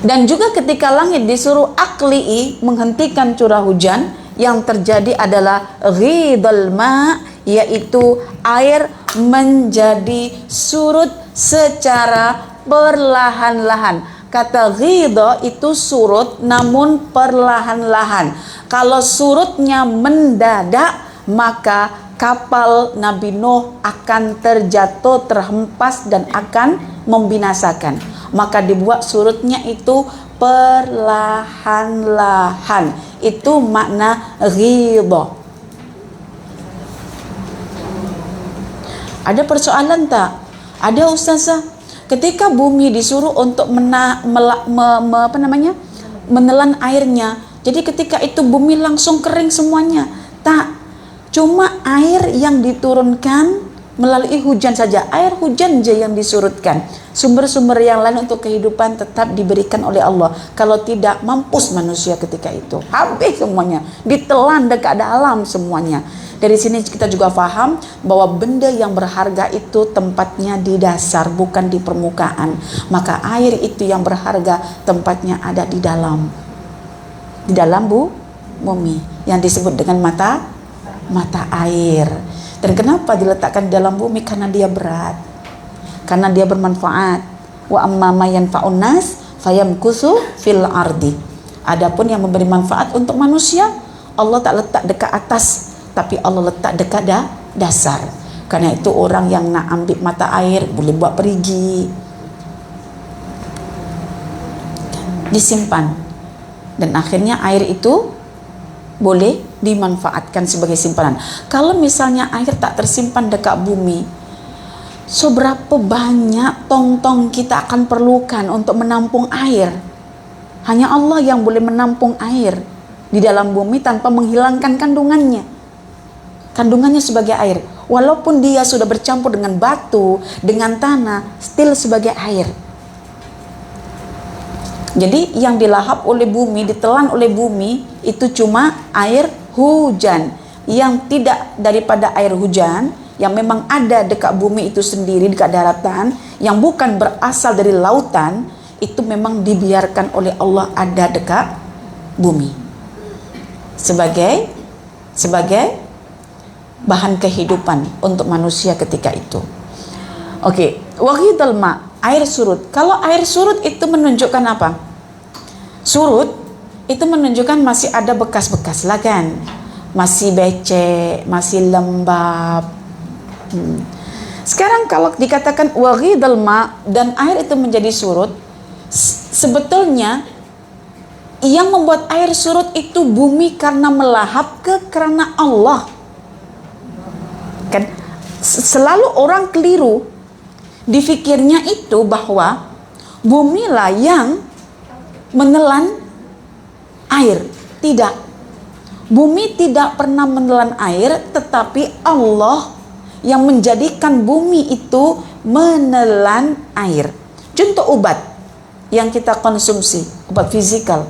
dan juga ketika langit disuruh aqli'i, menghentikan curah hujan, yang terjadi adalah ghidal ma', yaitu air menjadi surut secara perlahan-lahan. Kata ghidha itu surut namun perlahan-lahan. Kalau surutnya mendadak, maka kapal Nabi Nuh akan terjatuh, terhempas dan akan membinasakan. Maka dibuat surutnya itu perlahan-lahan. Itu makna ghidha. Ada persoalan tak? Ada ustazah. Ketika bumi disuruh untuk menelan airnya, jadi ketika itu bumi langsung kering semuanya. Tak, cuma air yang diturunkan melalui hujan saja. Air hujan saja yang disurutkan. Sumber-sumber yang lain untuk kehidupan tetap diberikan oleh Allah. Kalau tidak, mampus manusia ketika itu. Habis semuanya, ditelan dekat dalam semuanya. Dari sini kita juga paham bahwa benda yang berharga itu tempatnya di dasar, bukan di permukaan. Maka air itu yang berharga tempatnya ada di dalam bumi yang disebut dengan mata air. Dan kenapa diletakkan di dalam bumi? Karena dia berat, karena dia bermanfaat. Wa amma ma yanfa'un nas fayamkusu fil ardi. Adapun yang memberi manfaat untuk manusia, Allah tak letak dekat atas, tapi Allah letak dekat dasar. Karena itu orang yang nak ambil mata air boleh buat perigi, disimpan, dan akhirnya air itu boleh dimanfaatkan sebagai simpanan. Kalau misalnya air tak tersimpan dekat bumi, seberapa banyak tong-tong kita akan perlukan untuk menampung air? Hanya Allah yang boleh menampung air di dalam bumi tanpa menghilangkan kandungannya sebagai air. Walaupun dia sudah bercampur dengan batu, dengan tanah, still sebagai air. Jadi yang dilahap oleh bumi, ditelan oleh bumi, itu cuma air hujan. Yang tidak daripada air hujan, yang memang ada dekat bumi itu sendiri, dekat daratan, yang bukan berasal dari lautan, itu memang dibiarkan oleh Allah ada dekat bumi. Sebagai bahan kehidupan untuk manusia ketika itu. Oke, waghidal ma, air surut. Kalau air surut itu menunjukkan apa? Surut itu menunjukkan masih ada bekas-bekas lah kan, masih becek, masih lembab. Sekarang kalau dikatakan waghidal ma dan air itu menjadi surut, sebetulnya yang membuat air surut itu bumi karena melahap karena Allah. Kan selalu orang keliru difikirnya itu bahwa bumi lah yang menelan air. Tidak. Bumi tidak pernah menelan air, tetapi Allah yang menjadikan bumi itu menelan air. Contoh obat yang kita konsumsi, obat fisikal.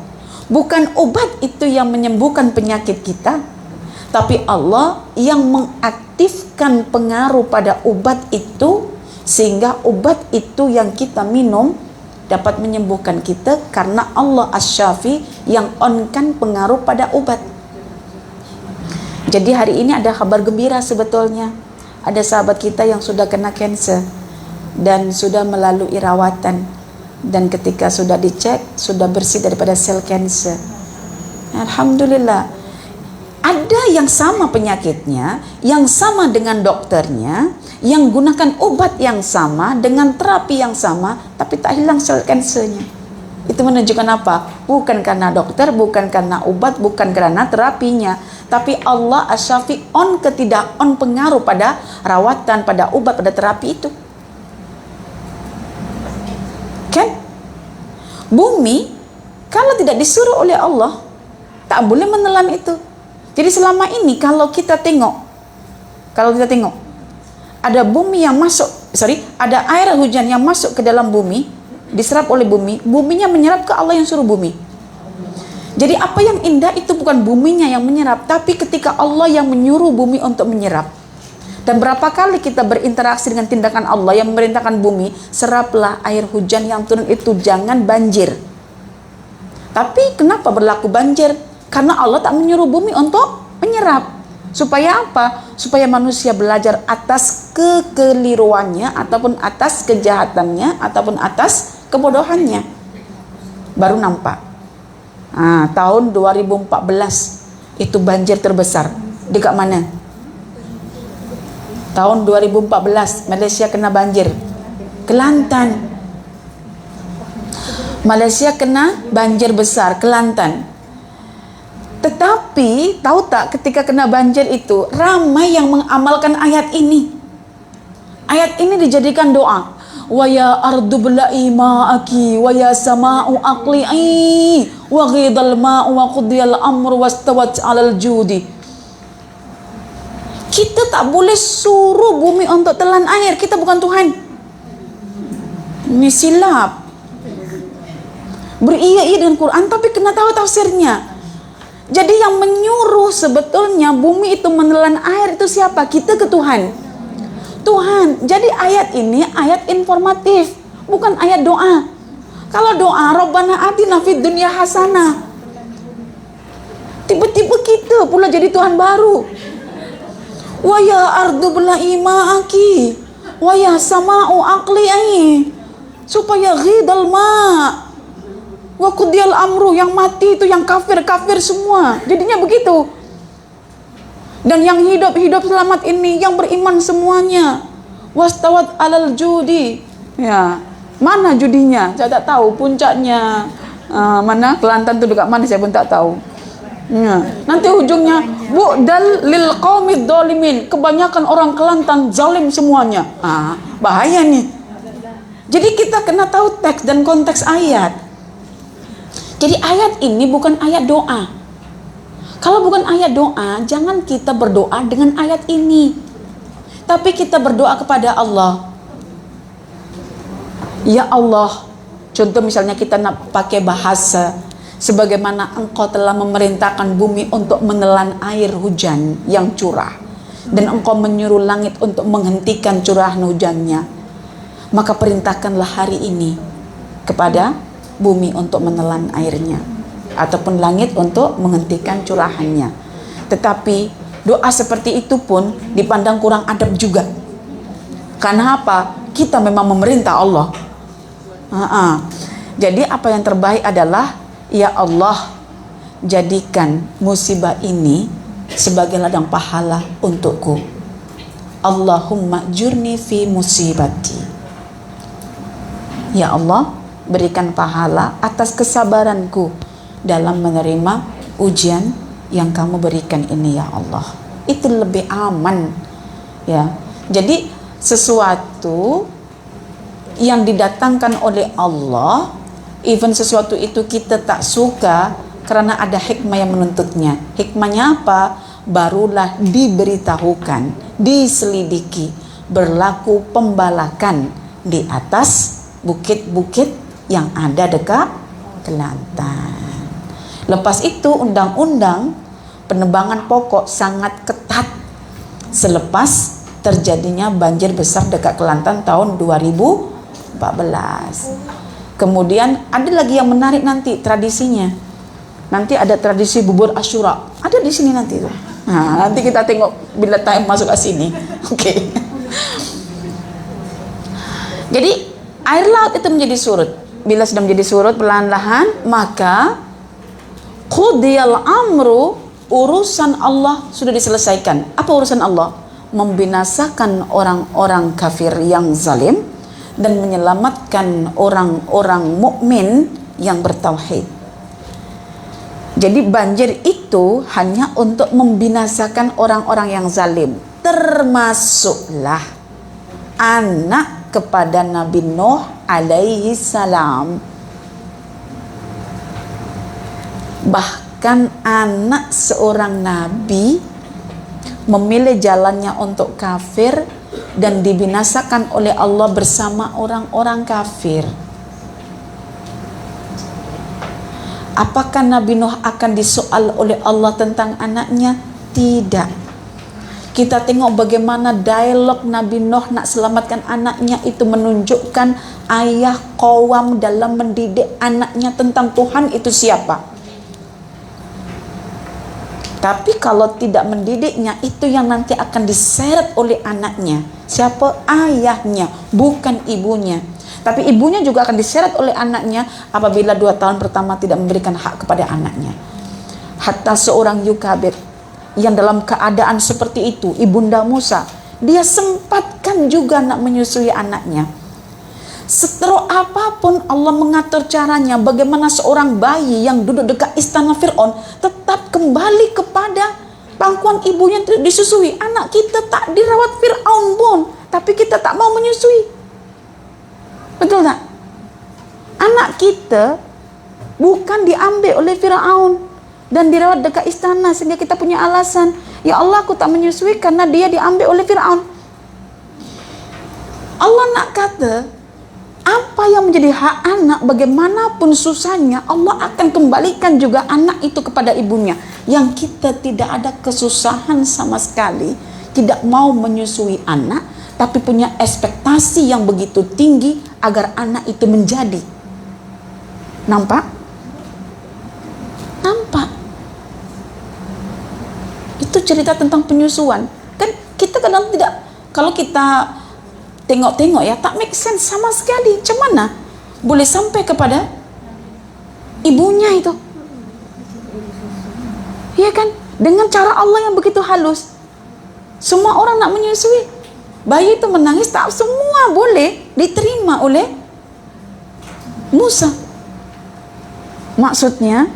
Bukan obat itu yang menyembuhkan penyakit kita, tapi Allah yang mengaktifkan pengaruh pada obat itu, sehingga obat itu yang kita minum dapat menyembuhkan kita, karena Allah Asy-Syafi yang onkan pengaruh pada obat. Jadi hari ini ada kabar gembira sebetulnya. Ada sahabat kita yang sudah kena kanser dan sudah melalui rawatan, dan ketika sudah dicek sudah bersih daripada sel kanser. Alhamdulillah. Ada yang sama penyakitnya, yang sama dengan dokternya, yang gunakan obat yang sama dengan terapi yang sama, tapi tak hilang sel kansernya. Itu menunjukkan apa? Bukan karena dokter, bukan karena obat, bukan karena terapinya, tapi Allah Asy-Syafi on ketidak on pengaruh pada rawatan, pada obat, pada terapi itu. Kan? Bumi kalau tidak disuruh oleh Allah tak boleh menelan itu. Jadi selama ini kalau kita tengok ada bumi yang masuk, ada air hujan yang masuk ke dalam bumi, diserap oleh bumi, buminya menyerap ke Allah yang suruh bumi. Jadi apa yang indah itu bukan buminya yang menyerap, tapi ketika Allah yang menyuruh bumi untuk menyerap. Dan berapa kali kita berinteraksi dengan tindakan Allah yang memerintahkan bumi, seraplah air hujan yang turun itu, jangan banjir. Tapi kenapa berlaku banjir? Karena Allah tak menyuruh bumi untuk menyerap. Supaya apa? Supaya manusia belajar atas kekeliruannya, ataupun atas kejahatannya, ataupun atas kebodohannya. Baru nampak. Tahun 2014 itu banjir terbesar. Dekat mana? Tahun 2014 Malaysia kena banjir. Kelantan. Malaysia kena banjir besar, Kelantan. Tetapi tahu tak, ketika kena banjir itu ramai yang mengamalkan ayat ini. Ayat ini dijadikan doa. Wa ya ardu bla'i ma'aki wa ya sama'u aqli'i wa ghidal ma'u wa qudiyal amru wastawat 'alal judi. Kita tak boleh suruh bumi untuk telan air. Kita bukan Tuhan. Ini silap. Beria-ia dengan Quran tapi kena tahu tafsirnya. Jadi yang menyuruh sebetulnya bumi itu menelan air itu siapa? Kita ke Tuhan. Tuhan. Jadi ayat ini ayat informatif, bukan ayat doa. Kalau doa, Rabbana atina fid dunya hasanah. Tiba-tiba kita pula jadi Tuhan baru. Wa ya ardu bla'i ma'aki wa ya sama'u aqli'i, supaya ghidal ma' wa qudiyal amru, yang mati itu yang kafir-kafir semua. Jadinya begitu. Dan yang hidup-hidup selamat ini yang beriman semuanya. Wastawat 'alal judi. Ya, mana judinya? Saya tak tahu puncaknya. Mana Kelantan itu dekat mana saya pun tak tahu. Ya. Nanti ujungnya bu'dal lil qaumid dzalimin. Kebanyakan orang Kelantan zalim semuanya. Bahaya nih. Jadi kita kena tahu teks dan konteks ayat. Jadi ayat ini bukan ayat doa. Kalau bukan ayat doa, jangan kita berdoa dengan ayat ini. Tapi kita berdoa kepada Allah. Ya Allah, contoh misalnya kita nak pakai bahasa, sebagaimana Engkau telah memerintahkan bumi untuk menelan air hujan yang curah, dan Engkau menyuruh langit untuk menghentikan curahan hujannya, maka perintahkanlah hari ini kepada bumi untuk menelan airnya, ataupun langit untuk menghentikan curahannya. Tetapi doa seperti itu pun dipandang kurang adab juga. Karena apa? Kita memang memerintah Allah. Jadi apa yang terbaik adalah, ya Allah, jadikan musibah ini sebagai ladang pahala untukku. Allahumma jurni fi musibati. Ya Allah, berikan pahala atas kesabaranku dalam menerima ujian yang kamu berikan ini ya Allah. Itu lebih aman ya. Jadi sesuatu yang didatangkan oleh Allah, even sesuatu itu kita tak suka, karena ada hikmah yang menuntutnya. Hikmahnya apa? Barulah diberitahukan, diselidiki, berlaku pembalakan di atas bukit-bukit yang ada dekat Kelantan. Lepas itu undang-undang penebangan pokok sangat ketat selepas terjadinya banjir besar dekat Kelantan tahun 2014. Kemudian ada lagi yang menarik nanti tradisinya. Nanti ada tradisi bubur Asyura. Ada di sini nanti tuh. Nah, nanti kita tengok bila time masuk ke sini. Oke. Jadi air laut itu menjadi surut. Bila sudah menjadi surut perlahan-lahan, maka qudiyal amru, urusan Allah sudah diselesaikan. Apa urusan Allah? Membinasakan orang-orang kafir yang zalim dan menyelamatkan orang-orang mukmin yang bertauhid. Jadi banjir itu hanya untuk membinasakan orang-orang yang zalim, termasuklah anak kepada Nabi Nuh alaihi salam. Bahkan anak seorang nabi memilih jalannya untuk kafir dan dibinasakan oleh Allah bersama orang-orang kafir. Apakah Nabi Nuh akan disoal oleh Allah tentang anaknya? Tidak. Kita tengok bagaimana dialog Nabi Nuh nak selamatkan anaknya itu menunjukkan ayah qawam dalam mendidik anaknya tentang Tuhan itu siapa. Tapi kalau tidak mendidiknya, itu yang nanti akan diseret oleh anaknya. Siapa? Ayahnya, bukan ibunya. Tapi ibunya juga akan diseret oleh anaknya apabila 2 tahun pertama tidak memberikan hak kepada anaknya. Hatta seorang Yukabir yang dalam keadaan seperti itu, ibunda Musa, dia sempatkan juga nak menyusui anaknya. Seteruk apapun Allah mengatur caranya, bagaimana seorang bayi yang duduk dekat istana Fir'aun tetap kembali kepada pangkuan ibunya disusui. Anak kita tak dirawat Fir'aun pun, tapi kita tak mau menyusui. Betul tak? Anak kita bukan diambil oleh Fir'aun dan dirawat dekat istana sehingga kita punya alasan, ya Allah aku tak menyusui karena dia diambil oleh Fir'aun. Allah nak kata, apa yang menjadi hak anak bagaimanapun susahnya, Allah akan kembalikan juga anak itu kepada ibunya. Yang kita tidak ada kesusahan sama sekali, tidak mau menyusui anak, tapi punya ekspektasi yang begitu tinggi agar anak itu menjadi. Nampak? Nampak? Itu cerita tentang penyusuan. Kan kita kadang tidak, kalau kita tengok-tengok ya, tak make sense sama sekali. Macam mana boleh sampai kepada ibunya itu? Iya kan? Dengan cara Allah yang begitu halus. Semua orang nak menyusui, bayi itu menangis, tak semua boleh diterima oleh Musa. Maksudnya,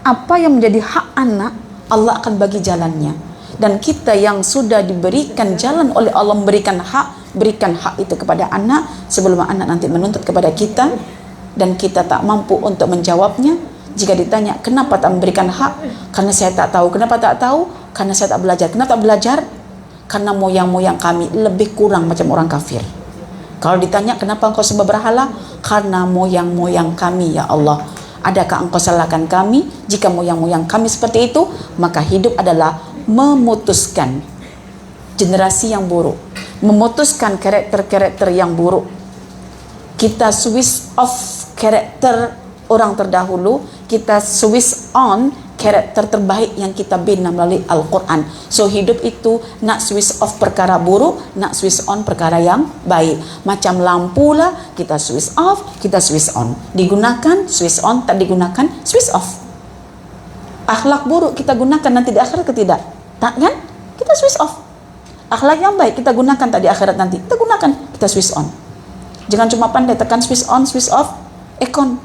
apa yang menjadi hak anak, Allah akan bagi jalannya. Dan kita yang sudah diberikan jalan oleh Allah memberikan hak, berikan hak itu kepada anak sebelum anak nanti menuntut kepada kita dan kita tak mampu untuk menjawabnya. Jika ditanya kenapa tak memberikan hak, karena saya tak tahu. Kenapa tak tahu? Karena saya tak belajar. Kenapa tak belajar? Karena moyang-moyang kami lebih kurang macam orang kafir. Kalau ditanya kenapa engkau sembah berhala, karena moyang-moyang kami ya Allah. Adakah engkau salahkan kami? Jika moyang-moyang kami seperti itu, maka hidup adalah memutuskan generasi yang buruk, memutuskan karakter-karakter yang buruk. Kita switch off karakter orang terdahulu, kita switch on karakter terbaik yang kita bina melalui Al-Quran. So hidup itu nak switch off perkara buruk, nak switch on perkara yang baik. Macam lampu lah, kita switch off, kita switch on. Digunakan, switch on, tak digunakan, switch off. Akhlak buruk kita gunakan nanti di akhirat ke tidak? Tak kan? Kita switch off. Akhlak yang baik kita gunakan tak di akhirat nanti? Kita gunakan, kita switch on. Jangan cuma pandai tekan switch on, switch off, aircon.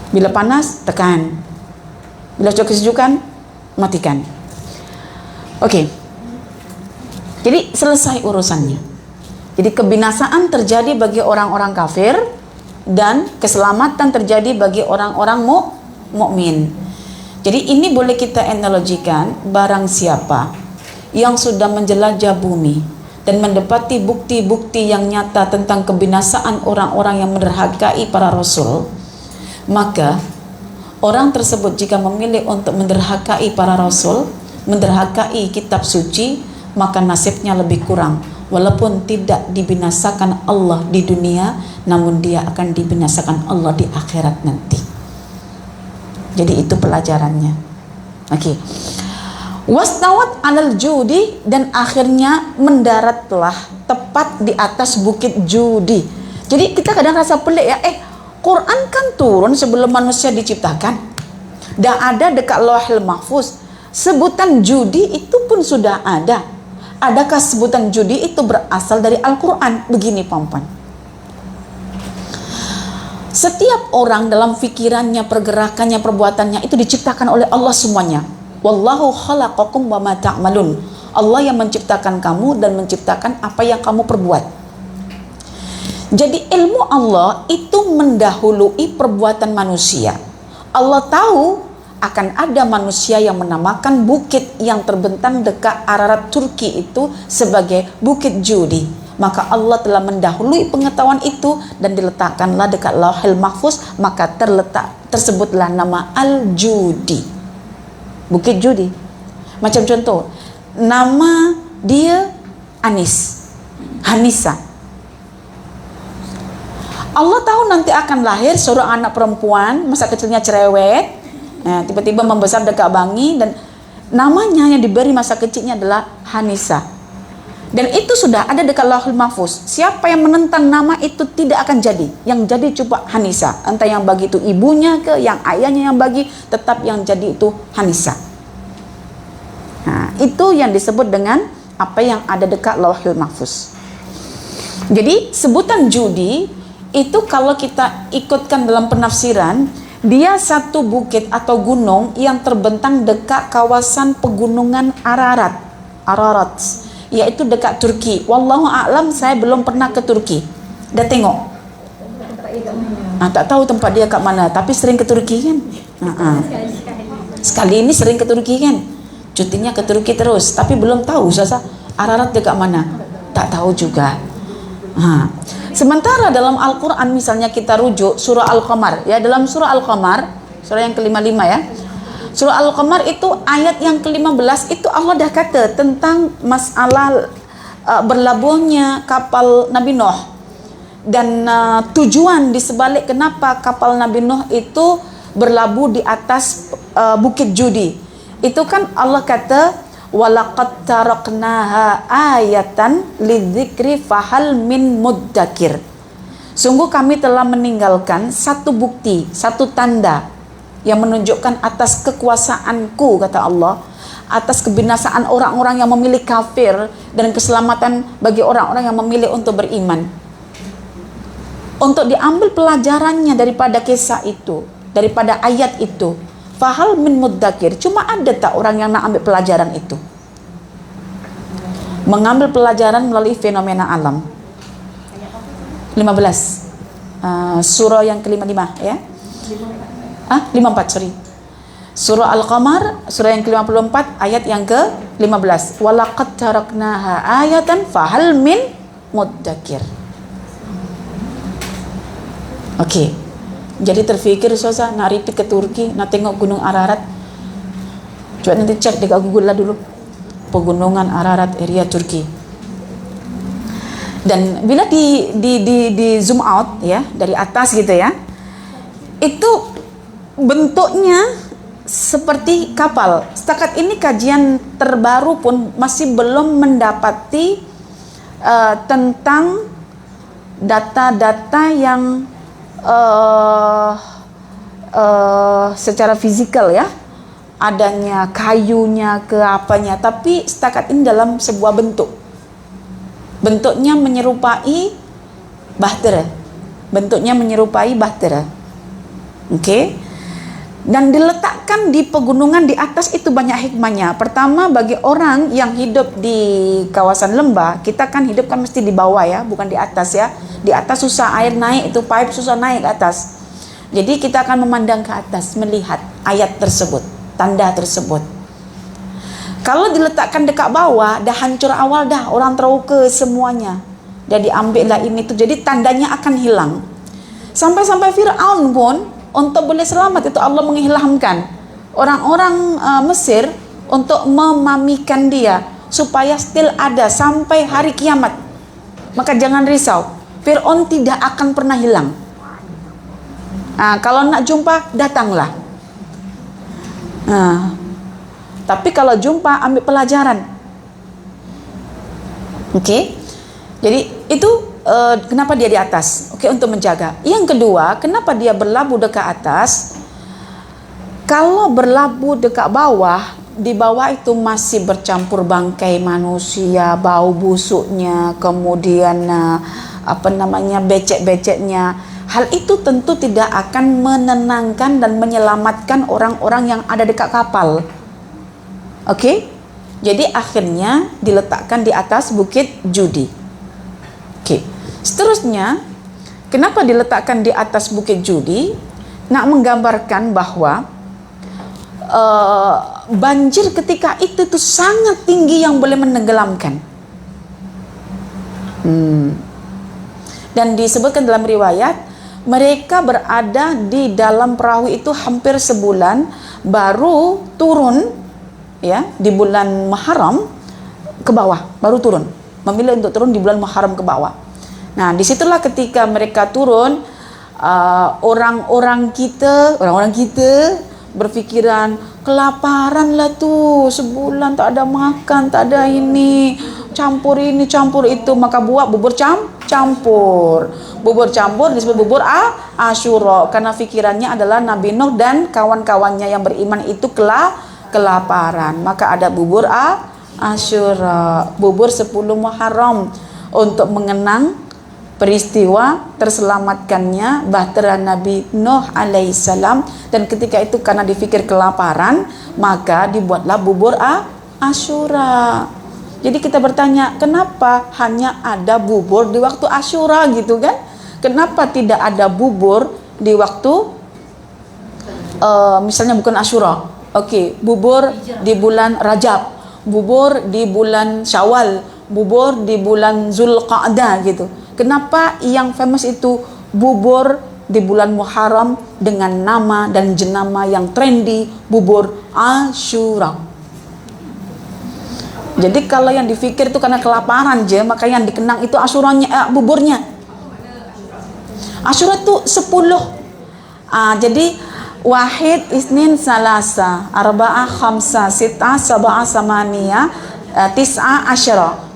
Bila panas, tekan. Bila cuaca kesejukan, matikan. Oke. Jadi selesai urusannya. Jadi kebinasaan terjadi bagi orang-orang kafir dan keselamatan terjadi bagi orang-orang mukmin. Jadi ini boleh kita analogikan, barang siapa yang sudah menjelajah bumi dan mendapati bukti-bukti yang nyata tentang kebinasaan orang-orang yang menderhakai para rasul, maka orang tersebut jika memilih untuk menderhakai para rasul, menderhakai kitab suci, maka nasibnya lebih kurang. Walaupun tidak dibinasakan Allah di dunia, namun dia akan dibinasakan Allah di akhirat nanti. Jadi itu pelajarannya. Oke. Wastawat alal judi, dan akhirnya mendaratlah tepat di atas bukit judi. Jadi kita kadang rasa pelik ya, Quran kan turun sebelum manusia diciptakan. Dan ada dekat Lauhul Mahfuz. Sebutan judi itu pun sudah ada. Adakah sebutan judi itu berasal dari Al-Quran? Begini, Pampan. Setiap orang dalam fikirannya, pergerakannya, perbuatannya itu diciptakan oleh Allah semuanya. Wallahu khalaqakum wa ma ta'malun. Allah yang menciptakan kamu dan menciptakan apa yang kamu perbuat. Jadi ilmu Allah itu mendahului perbuatan manusia. Allah tahu akan ada manusia yang menamakan bukit yang terbentang dekat Ararat Turki itu sebagai Bukit Judi. Maka Allah telah mendahului pengetahuan itu dan diletakkanlah dekat Lauhul Mahfuz, maka tersebutlah nama Al-Judi, Bukit Judi. Macam contoh, nama dia Hanisa. Allah tahu nanti akan lahir seorang anak perempuan, masa kecilnya cerewet, tiba-tiba membesar dekat Bangi, dan namanya yang diberi masa kecilnya adalah Hanisa. Dan itu sudah ada dekat Lauhul Mahfuz. Siapa yang menentang nama itu tidak akan jadi. Yang jadi cuma Hanisa. Entah yang bagi itu ibunya ke, yang ayahnya yang bagi, tetap yang jadi itu Hanisa. Nah, itu yang disebut dengan apa yang ada dekat Lauhul Mahfuz. Jadi sebutan judi itu kalau kita ikutkan dalam penafsiran, dia satu bukit atau gunung yang terbentang dekat kawasan pegunungan Ararat, yaitu dekat Turki. Wallahu a'lam, saya belum pernah ke Turki. Dah tengok. Tak tahu tempat dia kat mana, tapi sering ke Turki kan? Sekali ini sering ke Turki kan? Cutinya ke Turki terus, tapi belum tahu Ustazah Ararat dekat mana. Tak tahu juga. Sementara dalam Al-Quran misalnya kita rujuk surah Al-Qamar, ya, dalam surah Al-Qamar, surah yang ke-55 ya. Surah Al-Qamar itu ayat yang ke-15 itu Allah dah kata tentang masalah berlabuhnya kapal Nabi Nuh dan tujuan di sebalik kenapa kapal Nabi Nuh itu berlabuh di atas Bukit Judi. Itu kan Allah kata walaqad taraknaha ayatan lidzikri fahal min muddakir. Sungguh kami telah meninggalkan satu bukti, satu tanda yang menunjukkan atas kekuasaanku, kata Allah, atas kebinasaan orang-orang yang memilih kafir dan keselamatan bagi orang-orang yang memilih untuk beriman. Untuk diambil pelajarannya daripada kisah itu, daripada ayat itu, fahal min muddakir, cuma ada tak orang yang nak ambil pelajaran itu, mengambil pelajaran melalui fenomena alam. 15 surah yang ke-55 ya. 54 sorry. Surah Al-Qamar surah yang ke-54 ayat yang ke-15. Walaqad taraknaha ayatan fahal min muddakir. Okey. Jadi terfikir Ustazah nak repeat ke Turki, nak tengok Gunung Ararat. Coba nanti cek dekat Google lah dulu. Pegunungan Ararat area Turki. Dan bila di zoom out ya dari atas gitu ya, itu bentuknya seperti kapal. Setakat ini kajian terbaru pun masih belum mendapati tentang data-data yang secara fisikal ya, adanya kayunya ke apanya, tapi setakat ini dalam sebuah bentuk. Bentuknya menyerupai bahtera. Bentuknya menyerupai bahtera. Oke. Dan diletakkan di pegunungan di atas itu banyak hikmahnya. Pertama, bagi orang yang hidup di kawasan lembah, kita kan hidup kan mesti di bawah ya, bukan di atas ya. Di atas susah air naik, itu pipe susah naik ke atas. Jadi kita akan memandang ke atas, melihat ayat tersebut, tanda tersebut. Kalau diletakkan dekat bawah, dah hancur awal dah, orang terluka semuanya. Dah diambil lah ini tuh, jadi tandanya akan hilang. Sampai-sampai Fir'aun pun, untuk boleh selamat itu Allah mengilhamkan orang-orang Mesir untuk memamikan dia supaya still ada sampai hari kiamat. Maka jangan risau, Fir'aun tidak akan pernah hilang. Kalau nak jumpa, datanglah. Tapi kalau jumpa, ambil pelajaran. Oke. Jadi itu kenapa dia di atas? Oke, untuk menjaga. Yang kedua, kenapa dia berlabuh dekat atas? Kalau berlabuh dekat bawah, di bawah itu masih bercampur bangkai manusia, bau busuknya, kemudian becek-beceknya. Hal itu tentu tidak akan menenangkan dan menyelamatkan orang-orang yang ada dekat kapal. Oke? Jadi akhirnya diletakkan di atas bukit Judi. Oke. Seterusnya, kenapa diletakkan di atas bukit Judi? Nak menggambarkan bahwa banjir ketika itu tuh sangat tinggi yang boleh menenggelamkan. Dan disebutkan dalam riwayat, mereka berada di dalam perahu itu hampir sebulan, baru turun ya di bulan Muharram ke bawah, baru turun. Memilih untuk turun di bulan Muharram ke bawah. Nah, disitulah ketika mereka turun, orang-orang kita berpikiran, kelaparan lah tuh, sebulan tak ada makan, tak ada ini, campur itu, maka buat bubur campur. Bubur campur disebut bubur Asyura, karena pikirannya adalah Nabi Nuh dan kawan-kawannya yang beriman itu kelaparan. Maka ada bubur Asyura, bubur 10 Muharram, untuk mengenang peristiwa terselamatkannya bahtera Nabi Nuh alaihissalam. Dan ketika itu karena dipikir kelaparan, maka dibuatlah bubur Asyura. Jadi kita bertanya, kenapa hanya ada bubur di waktu Asyura gitu kan? Kenapa tidak ada bubur di waktu misalnya bukan Asyura? Oke, bubur di bulan Rajab, bubur di bulan Syawal, bubur di bulan Zulqa'dah gitu. Kenapa yang famous itu bubur di bulan Muharram dengan nama dan jenama yang trendy, bubur Asyura? Jadi kalau yang dipikir itu karena kelaparan je, maka yang dikenang itu Asyuranya, buburnya. Asyura itu 10. Jadi wahid, isnin, salasa, arba'ah, khamsa, sit'ah, sab'ah, samaniyah, tis'ah, asyara.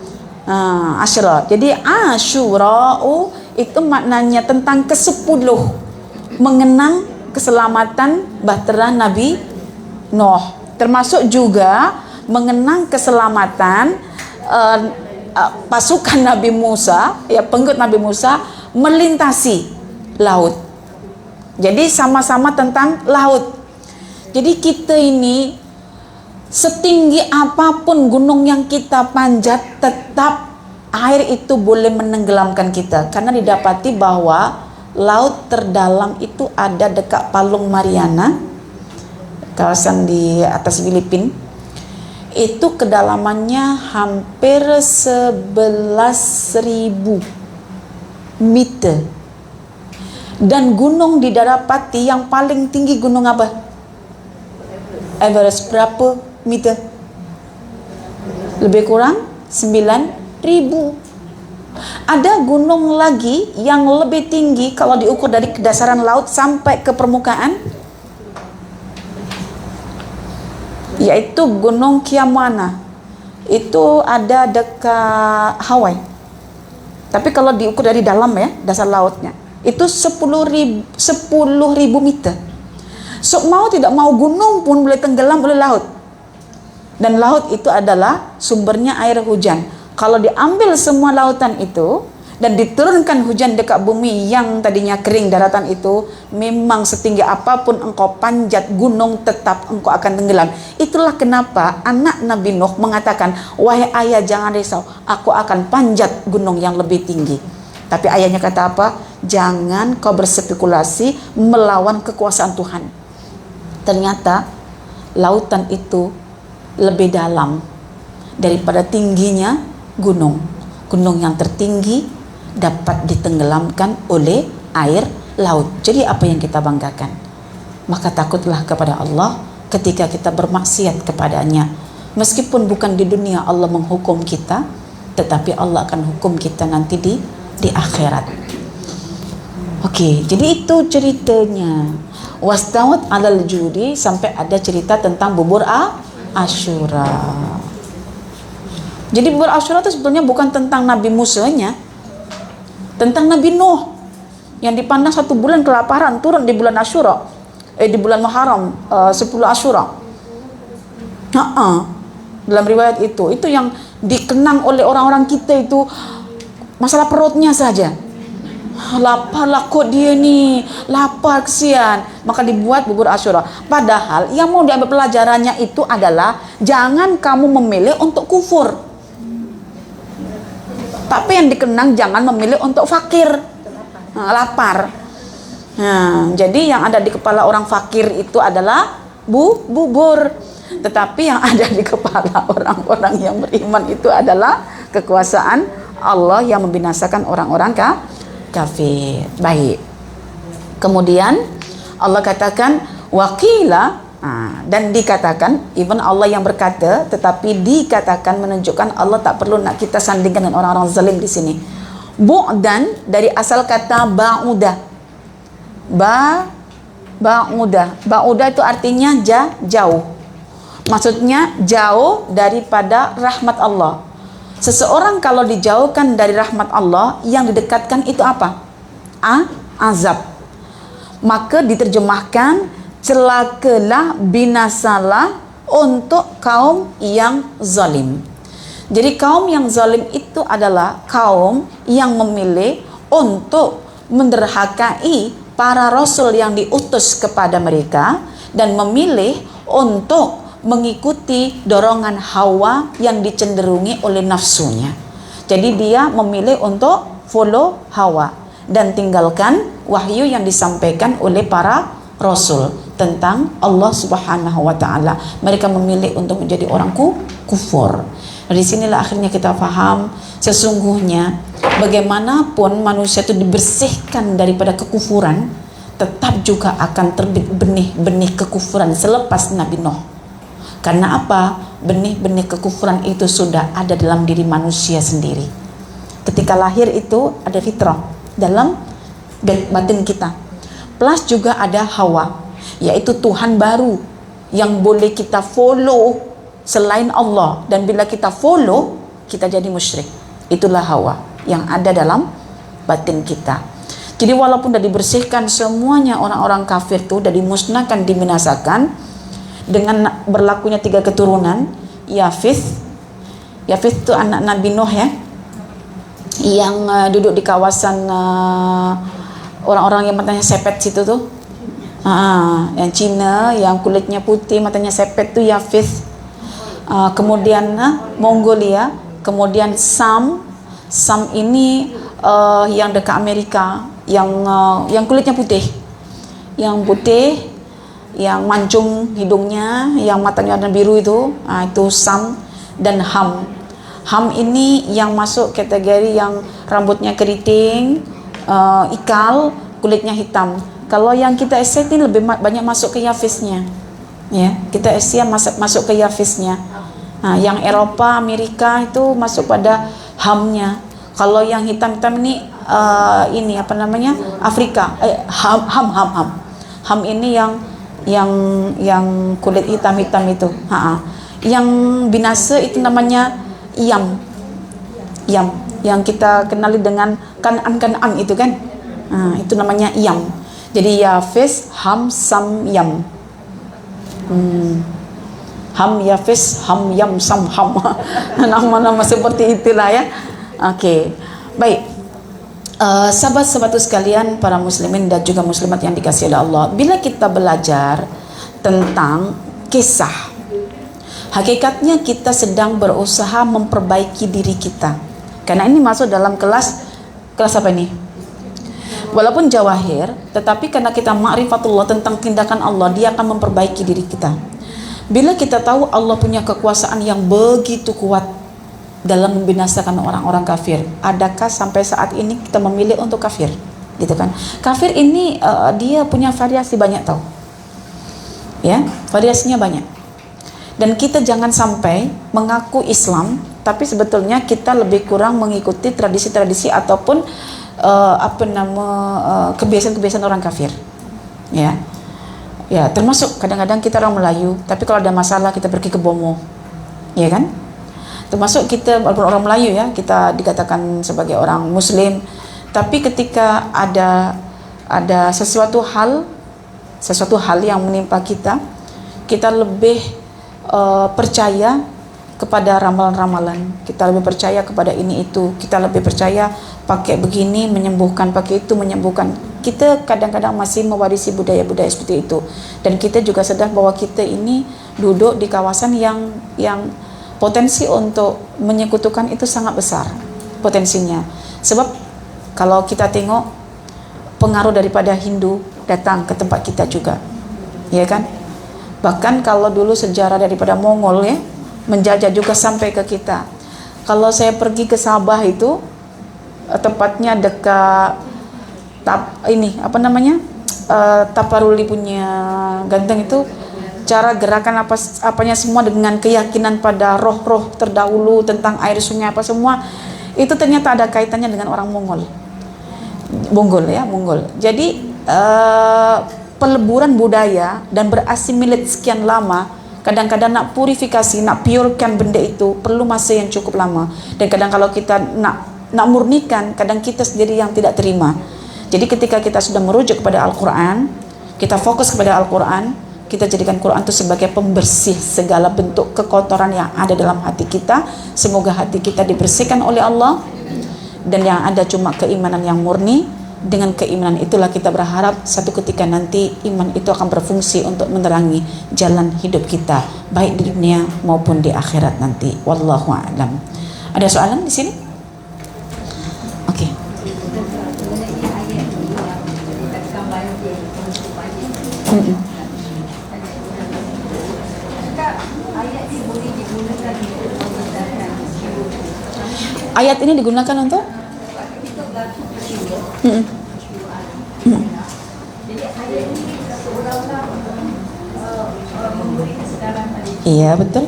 Asyara. Jadi Asyura itu maknanya tentang ke-10, mengenang keselamatan bahtera Nabi Nuh, termasuk juga mengenang keselamatan pasukan Nabi Musa, ya pengikut Nabi Musa melintasi laut. Jadi sama-sama tentang laut. Jadi kita ini setinggi apapun gunung yang kita panjat, tetap air itu boleh menenggelamkan kita, karena didapati bahwa laut terdalam itu ada dekat Palung Mariana, kawasan di atas Filipina. Itu kedalamannya hampir 11.000 meter. Dan gunung didapati yang paling tinggi gunung apa? Everest. Berapa meter? Lebih kurang 9.000. Ada gunung lagi yang lebih tinggi kalau diukur dari kedasaran laut sampai ke permukaan, yaitu Gunung Kiamuana. Itu ada dekat Hawaii. Tapi kalau diukur dari dalam ya, dasar lautnya, itu 10.000 meter. So mau tidak mau gunung pun boleh tenggelam oleh laut. Dan laut itu adalah sumbernya air hujan. Kalau diambil semua lautan itu dan diturunkan hujan dekat bumi yang tadinya kering daratan itu, memang setinggi apapun engkau panjat gunung tetap engkau akan tenggelam. Itulah kenapa anak Nabi Nuh mengatakan, wahai ayah jangan risau, aku akan panjat gunung yang lebih tinggi. Tapi ayahnya kata apa? Jangan kau berspekulasi melawan kekuasaan Tuhan. Ternyata lautan itu lebih dalam daripada tingginya gunung. Gunung yang tertinggi dapat ditenggelamkan oleh air laut. Jadi apa yang kita banggakan? Maka takutlah kepada Allah ketika kita bermaksiat kepadanya. Meskipun bukan di dunia Allah menghukum kita, tetapi Allah akan hukum kita nanti di akhirat. Oke, jadi itu ceritanya. Wastawat alal judi, sampai ada cerita tentang bubur Asyura. Jadi bubur Asyura itu sebenarnya bukan tentang Nabi Musa-nya, tentang Nabi Nuh yang dipandang 1 bulan kelaparan turun di bulan Asyura, di bulan Muharram, 10 Asyura. Dalam riwayat itu yang dikenang oleh orang-orang kita itu masalah perutnya saja. Lapar lah kok dia nih, lapar kesian, maka dibuat bubur Asyura. Padahal yang mau diambil pelajarannya itu adalah jangan kamu memilih untuk kufur. Tapi yang dikenang jangan memilih untuk fakir, lapar. Nah, jadi yang ada di kepala orang fakir itu adalah bubur. Tetapi yang ada di kepala orang-orang yang beriman itu adalah kekuasaan Allah yang membinasakan orang-orang kafir. Baik. Kemudian Allah katakan waqila. Dan dikatakan, even Allah yang berkata, tetapi dikatakan menunjukkan Allah tak perlu nak kita sandingkan dengan orang-orang zalim di sini. Bu'dan dari asal kata ba'udah. Ba'udah itu artinya jauh. Maksudnya jauh daripada rahmat Allah. Seseorang kalau dijauhkan dari rahmat Allah, yang didekatkan itu apa? Azab. Maka diterjemahkan celakalah, binasalah untuk kaum yang zalim. Jadi kaum yang zalim itu adalah kaum yang memilih untuk menderhakai para rasul yang diutus kepada mereka dan memilih untuk mengikuti dorongan hawa yang dicenderungi oleh nafsunya. Jadi dia memilih untuk follow hawa dan tinggalkan wahyu yang disampaikan oleh para rasul tentang Allah Subhanahu wa taala. Mereka memilih untuk menjadi orang kufur. Dari sinilah akhirnya kita faham sesungguhnya bagaimanapun manusia itu dibersihkan daripada kekufuran, tetap juga akan terbit benih-benih kekufuran selepas Nabi Nuh. Karena apa? Benih-benih kekufuran itu sudah ada dalam diri manusia sendiri. Ketika lahir itu ada fitrah dalam batin kita. Plus juga ada hawa, yaitu Tuhan baru yang boleh kita follow selain Allah, dan bila kita follow kita jadi musyrik. Itulah hawa yang ada dalam batin kita. Jadi walaupun sudah dibersihkan semuanya, orang-orang kafir itu sudah dimusnahkan, dibinasakan dengan berlakunya 3 keturunan. Yafith itu anak Nabi Nuh ya, yang duduk di kawasan orang-orang yang matanya sepet situ tuh, yang Cina, yang kulitnya putih, matanya sepet tuh Yafith. Kemudian Mongolia, kemudian Sam ini yang dekat Amerika, yang kulitnya putih, yang mancung hidungnya, yang matanya warna biru itu Sam. Dan Ham ini yang masuk kategori yang rambutnya keriting, ikal, kulitnya hitam. Kalau yang kita Asia ini lebih banyak masuk ke Yafisnya, ya. Kita Asia masuk ke Yafisnya. Yang Eropa, Amerika itu masuk pada Hamnya. Kalau yang hitam-hitam ini Afrika. Ham ini yang kulit hitam-hitam itu. Yang binasa itu namanya Yam. Yang kita kenali dengan Kan'an itu kan. Itu namanya Yam. Jadi Yafis, Ham, Sam, Yam. Ham Yafis, Ham Yam Sam Ham. Nama-nama seperti itulah ya. Oke. Baik. Sahabat-sahabatku sekalian, para muslimin dan juga muslimat yang dikasihi oleh Allah, bila kita belajar tentang kisah, hakikatnya kita sedang berusaha memperbaiki diri kita. Karena ini masuk dalam kelas apa ini? Walaupun jawahir, tetapi karena kita ma'rifatullah tentang tindakan Allah, dia akan memperbaiki diri kita. Bila kita tahu Allah punya kekuasaan yang begitu kuat dalam membinasakan orang-orang kafir, adakah sampai saat ini kita memilih untuk kafir? Gitu kan? Kafir ini dia punya variasi banyak tau. Ya, variasinya banyak. Dan kita jangan sampai mengaku Islam, tapi sebetulnya kita lebih kurang mengikuti tradisi-tradisi ataupun kebiasaan-kebiasaan orang kafir. Ya. Ya, termasuk kadang-kadang kita orang Melayu, tapi kalau ada masalah kita pergi ke Bomo. Ya kan? Termasuk kita walaupun orang Melayu ya, kita dikatakan sebagai orang muslim, tapi ketika ada sesuatu hal yang menimpa kita lebih percaya kepada ramalan-ramalan, kita lebih percaya kepada ini itu, kita lebih percaya pakai begini menyembuhkan, pakai itu menyembuhkan. Kita kadang-kadang masih mewarisi budaya-budaya seperti itu, dan kita juga sadar bahwa kita ini duduk di kawasan yang potensi untuk menyekutukan itu sangat besar potensinya. Sebab kalau kita tengok pengaruh daripada Hindu datang ke tempat kita juga, ya kan? Bahkan kalau dulu sejarah daripada Mongol ya menjajah juga sampai ke kita. Kalau saya pergi ke Sabah itu, tepatnya dekat Taparuli punya ganteng itu, cara gerakan apanya semua dengan keyakinan pada roh-roh terdahulu tentang air sungai apa semua itu ternyata ada kaitannya dengan orang Mongol. Jadi peleburan budaya dan berasimilit sekian lama, kadang-kadang nak purifikasi, nak purekan benda itu perlu masa yang cukup lama. Dan kadang kalau kita nak murnikan, kadang kita sendiri yang tidak terima. Jadi ketika kita sudah merujuk kepada Al-Quran, kita fokus kepada Al-Quran, kita jadikan Quran itu sebagai pembersih segala bentuk kekotoran yang ada dalam hati kita. Semoga hati kita dibersihkan oleh Allah, dan yang ada cuma keimanan yang murni. Dengan keimanan itulah kita berharap satu ketika nanti iman itu akan berfungsi untuk menerangi jalan hidup kita, baik di dunia maupun di akhirat nanti. Wallahu a'lam. Ada soalan di sini? Oke. Ayat ini digunakan untuk iya betul.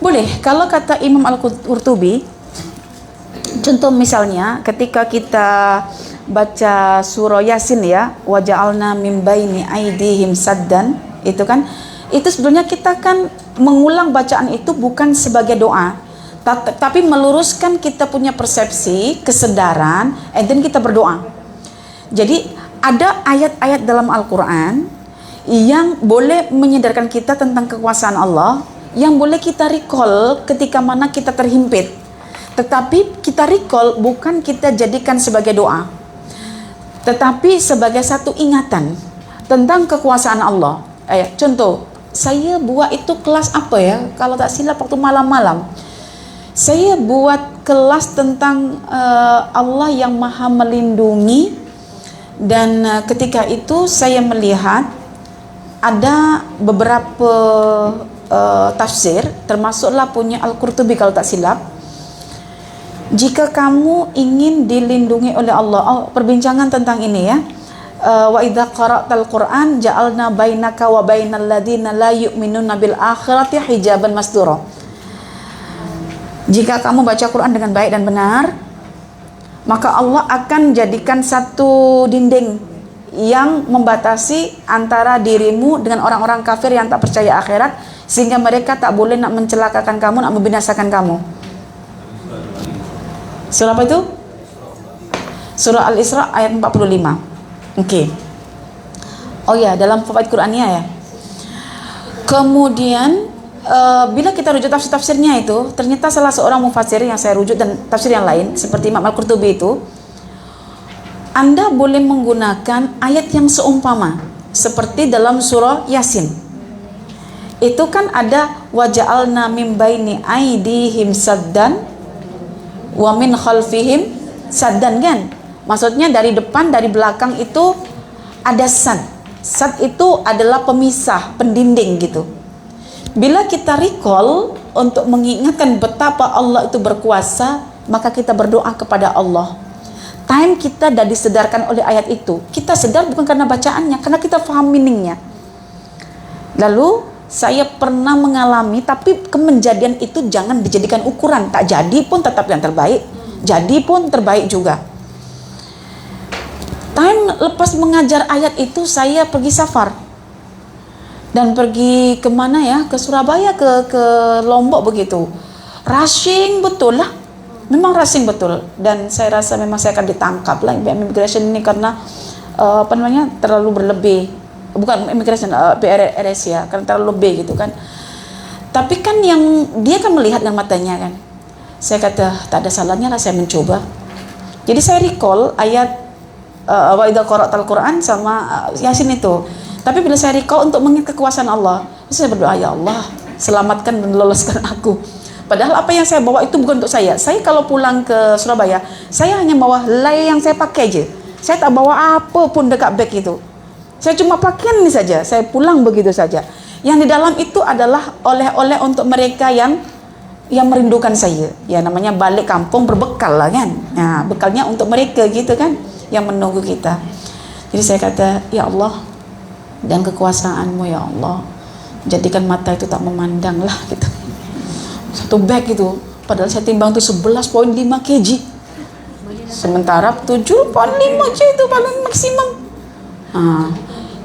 Boleh, kalau kata Imam Al-Qurtubi, contoh misalnya ketika kita baca surah Yasin ya, wa ja'alna min baini aidihim saddan, itu kan, itu sebenarnya kita kan mengulang bacaan itu bukan sebagai doa, tapi meluruskan kita punya persepsi, kesedaran, and then kita berdoa. Jadi ada ayat-ayat dalam Al-Quran yang boleh menyadarkan kita tentang kekuasaan Allah, yang boleh kita recall ketika mana kita terhimpit. Tetapi kita recall bukan kita jadikan sebagai doa, tetapi sebagai satu ingatan tentang kekuasaan Allah. Contoh, saya buat itu kelas apa ya? Kalau tak silap waktu malam-malam, saya buat kelas tentang Allah yang maha melindungi. Dan ketika itu saya melihat ada beberapa tafsir, termasuklah punya Al-Qurtubi kalau tak silap. Jika kamu ingin dilindungi oleh Allah, perbincangan tentang ini ya, wa idza qara'tal Qur'an ja'alna bainaka wa bainal ladzina la yu'minuna bil akhirati hijaban masdura. Jika kamu baca Quran dengan baik dan benar, maka Allah akan jadikan satu dinding yang membatasi antara dirimu dengan orang-orang kafir yang tak percaya akhirat, sehingga mereka tak boleh nak mencelakakan kamu, nak membinasakan kamu. Surah apa itu? Surah Al-Isra ayat 45. Oke. Oh ya, dalam fawaid Qur'annya ya. Kemudian bila kita rujuk tafsir-tafsirnya itu, ternyata salah seorang mufassir yang saya rujuk dan tafsir yang lain seperti Imam Al-Qurtubi itu, Anda boleh menggunakan ayat yang seumpama seperti dalam surah Yasin. Itu kan ada waja'alna min baini aidihim saddan wa min khalfihim saddan kan? Maksudnya dari depan, dari belakang itu ada sad. Sad itu adalah pemisah, pendinding gitu. Bila kita recall untuk mengingatkan betapa Allah itu berkuasa, maka kita berdoa kepada Allah. Time kita dah disedarkan oleh ayat itu. Kita sedar bukan karena bacaannya, karena kita faham meaningnya. Lalu saya pernah mengalami, tapi kemenjadian itu jangan dijadikan ukuran. Tak jadi pun tetap yang terbaik, jadi pun terbaik juga. Time lepas mengajar ayat itu, saya pergi safar dan pergi kemana ya, ke Surabaya, ke Lombok begitu. Rushing betul lah, memang rushing betul. Dan saya rasa memang saya akan ditangkap lah immigration ini karena terlalu berlebih. Bukan immigration, PRS ya, karena terlalu lebih gitu kan. Tapi kan yang dia kan melihat dengan matanya kan. Saya kata tak ada salahnya lah saya mencoba. Jadi saya recall ayat wa idza qara'tal Qur'an sama Yasin itu. Tapi bila saya recall untuk mengingat kekuasaan Allah, saya berdoa, ya Allah, selamatkan dan loloskan aku. Padahal apa yang saya bawa itu bukan untuk saya. Saya kalau pulang ke Surabaya, saya hanya bawa helai yang saya pakai aja. Saya tak bawa apa pun dekat beg itu. Saya cuma pakaian ini saja. Saya pulang begitu saja. Yang di dalam itu adalah oleh-oleh untuk mereka yang merindukan saya. Ya namanya balik kampung berbekal lah kan. Nah, bekalnya untuk mereka gitu kan, yang menunggu kita. Jadi saya kata, ya Allah, dan kekuasaanmu ya Allah, jadikan mata itu tak memandang lah gitu. Satu bag itu, padahal saya timbang itu 11,5 kg. Sementara 7,5 kg itu paling maksimum.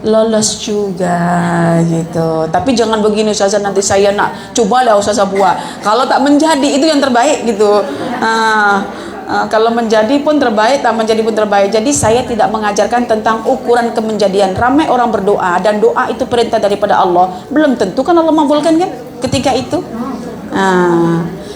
Lolos juga gitu. Tapi jangan begini Ustazah, nanti saya nak coba lah Ustazah buat. Kalau tak menjadi itu yang terbaik gitu. Kalau menjadi pun terbaik, tak menjadi pun terbaik. Jadi saya tidak mengajarkan tentang ukuran kemenjadian. Ramai orang berdoa dan doa itu perintah daripada Allah. Belum tentu kan Allah makbulkan kan ketika itu.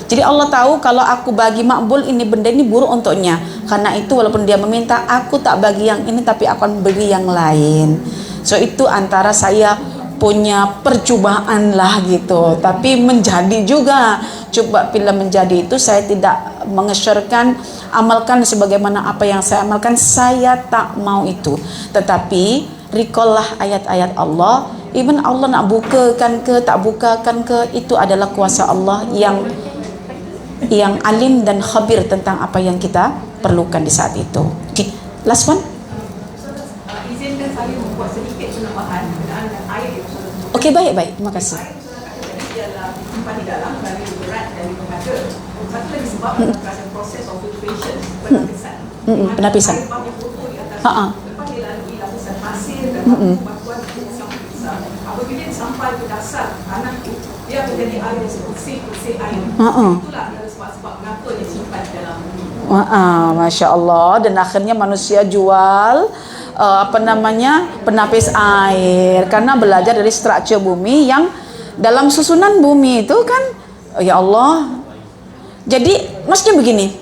Jadi Allah tahu kalau aku bagi makbul ini, benda ini buruk untuknya. Karena itu walaupun dia meminta, aku tak bagi yang ini tapi akan beri yang lain. So itu antara saya punya percobaan lah gitu. Tapi menjadi juga. Coba bila menjadi itu saya tidak mengesyorkan amalkan sebagaimana apa yang saya amalkan. Saya tak mau itu. Tetapi recall lah ayat-ayat Allah. Even Allah nak bukakan ke tak bukakan ke, itu adalah kuasa Allah yang alim dan khabir tentang apa yang kita perlukan di saat itu. Okay, last one. Izinkan saya membuat sedikit penambahan berkenaan dengan ayat yang sudah disebut. Okey, baik. Terima kasih. Ayat yang sudah katakan tadi ialah disimpan di dalam bagi berat dan dipengaruh. Satu lagi sebab adalah proses of filtration, penapisan. Penapisan. Air banyak kotor di atas. Ha-ha. Lepas dia lalui lapisan pasir dan batuan sampai besar. Apabila dia sampai ke dasar tanah itu, dia akan jadi air yang bersih air. Itulah adalah sebab-sebab mengapa dia simpan di dalam bumi. Masya Allah. Dan akhirnya manusia jual penapis air karena belajar dari struktur bumi yang dalam susunan bumi itu kan, ya Allah. Jadi maksudnya begini,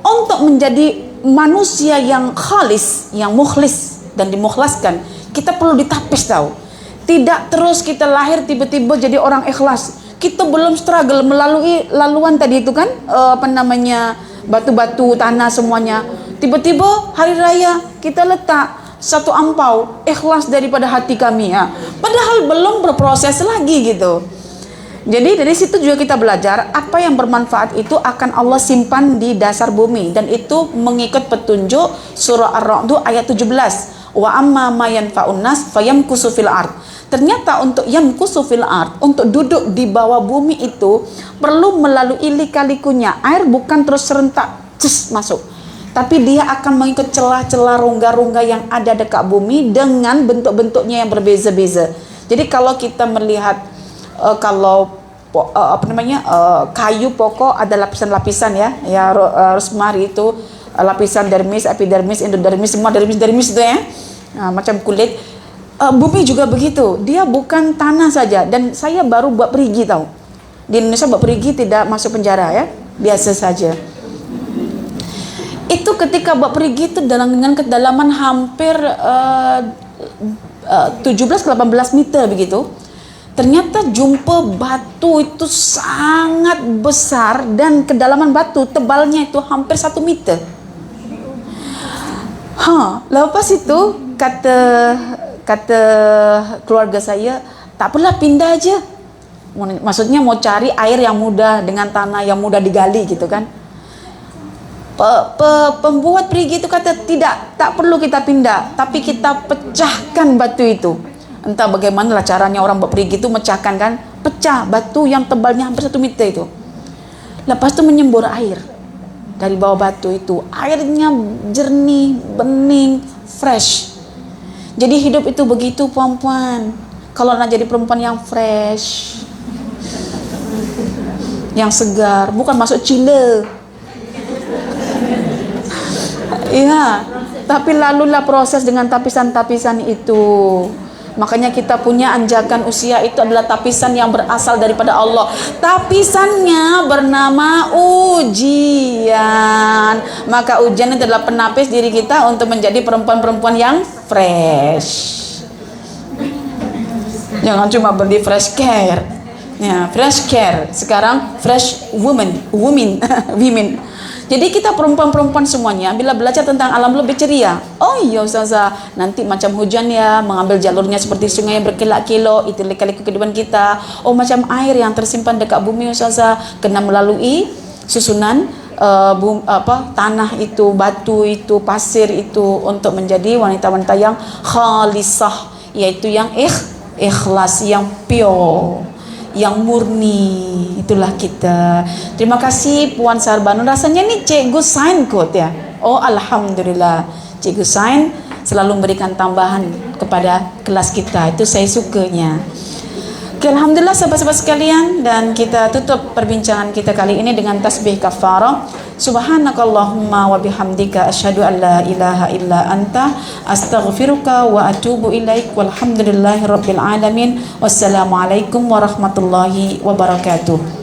untuk menjadi manusia yang khalis, yang mukhlis dan dimukhlaskan, kita perlu ditapis tahu. Tidak terus kita lahir tiba-tiba jadi orang ikhlas. Kita belum struggle melalui laluan tadi itu kan, batu-batu, tanah semuanya. Tiba-tiba hari raya kita letak satu ampau ikhlas daripada hati kami ya. Padahal belum berproses lagi gitu. Jadi dari situ juga kita belajar apa yang bermanfaat itu akan Allah simpan di dasar bumi, dan itu mengikut petunjuk surah Ar-Ra'd ayat 17. Wa amma ma yanfa'un nas fayamkusu fil ard. Ternyata untuk yamkusu fil ard, untuk duduk di bawah bumi itu perlu melalui lika-likunya. Air bukan terus serentak masuk, tapi dia akan mengikut celah-celah rongga-rongga yang ada dekat bumi dengan bentuk-bentuknya yang berbeza-beza. Jadi kalau kita melihat kayu pokok ada lapisan-lapisan ya, rosemary itu lapisan dermis, epidermis, endodermis, semua dermis itu ya. Macam kulit. Bumi juga begitu. Dia bukan tanah saja. Dan saya baru buat perigi tahu. Di Indonesia buat perigi tidak masuk penjara ya. Biasa saja. Itu ketika buat perigi itu dengan kedalaman hampir 17 ke 18 meter begitu. Ternyata jumpa batu itu sangat besar dan kedalaman batu tebalnya itu hampir 1 meter. Lepas itu kata keluarga saya, tak apalah pindah aja. Maksudnya mau cari air yang mudah dengan tanah yang mudah digali gitu kan. Pembuat perigi itu kata tidak, tak perlu kita pindah, tapi kita pecahkan batu itu. Entah bagaimana caranya orang buat perigi itu mecahkan kan, pecah batu yang tebalnya hampir 1 meter itu. Lepas itu menyembur air dari bawah batu itu, airnya jernih, bening, fresh. Jadi hidup itu begitu perempuan. Kalau nak jadi perempuan yang fresh, yang segar, bukan masuk chiller. Iya, tapi lalulah proses dengan tapisan-tapisan itu. Makanya kita punya anjakan usia itu adalah tapisan yang berasal daripada Allah. Tapisannya bernama ujian. Maka ujian itu adalah penapis diri kita untuk menjadi perempuan-perempuan yang fresh. Jangan cuma beli fresh care. Ya, fresh care. Sekarang fresh women. Jadi kita perempuan-perempuan semuanya bila belajar tentang alam lebih ceria. Oh iya Ustazah, nanti macam hujan ya, mengambil jalurnya seperti sungai yang berkelak-kelok, itu lika-liku kehidupan kita. Oh macam air yang tersimpan dekat bumi Ustazah, kena melalui susunan tanah itu, batu itu, pasir itu untuk menjadi wanita-wanita yang khalisah, yaitu yang ikhlas, yang pure, yang murni. Itulah kita. Terima kasih Puan Sarbanun. Rasanya ni cikgu sign kot ya. Oh alhamdulillah, cikgu sign selalu memberikan tambahan kepada kelas kita. Itu saya sukanya. Oke, alhamdulillah sahabat-sahabat sekalian, dan kita tutup perbincangan kita kali ini dengan tasbih kafarah. Subhanakallahumma wa bihamdika asyhadu an la ilaha illa anta astaghfiruka wa atubu ilaik. Walhamdulillahirabbil alamin. Wassalamualaikum warahmatullahi wabarakatuh.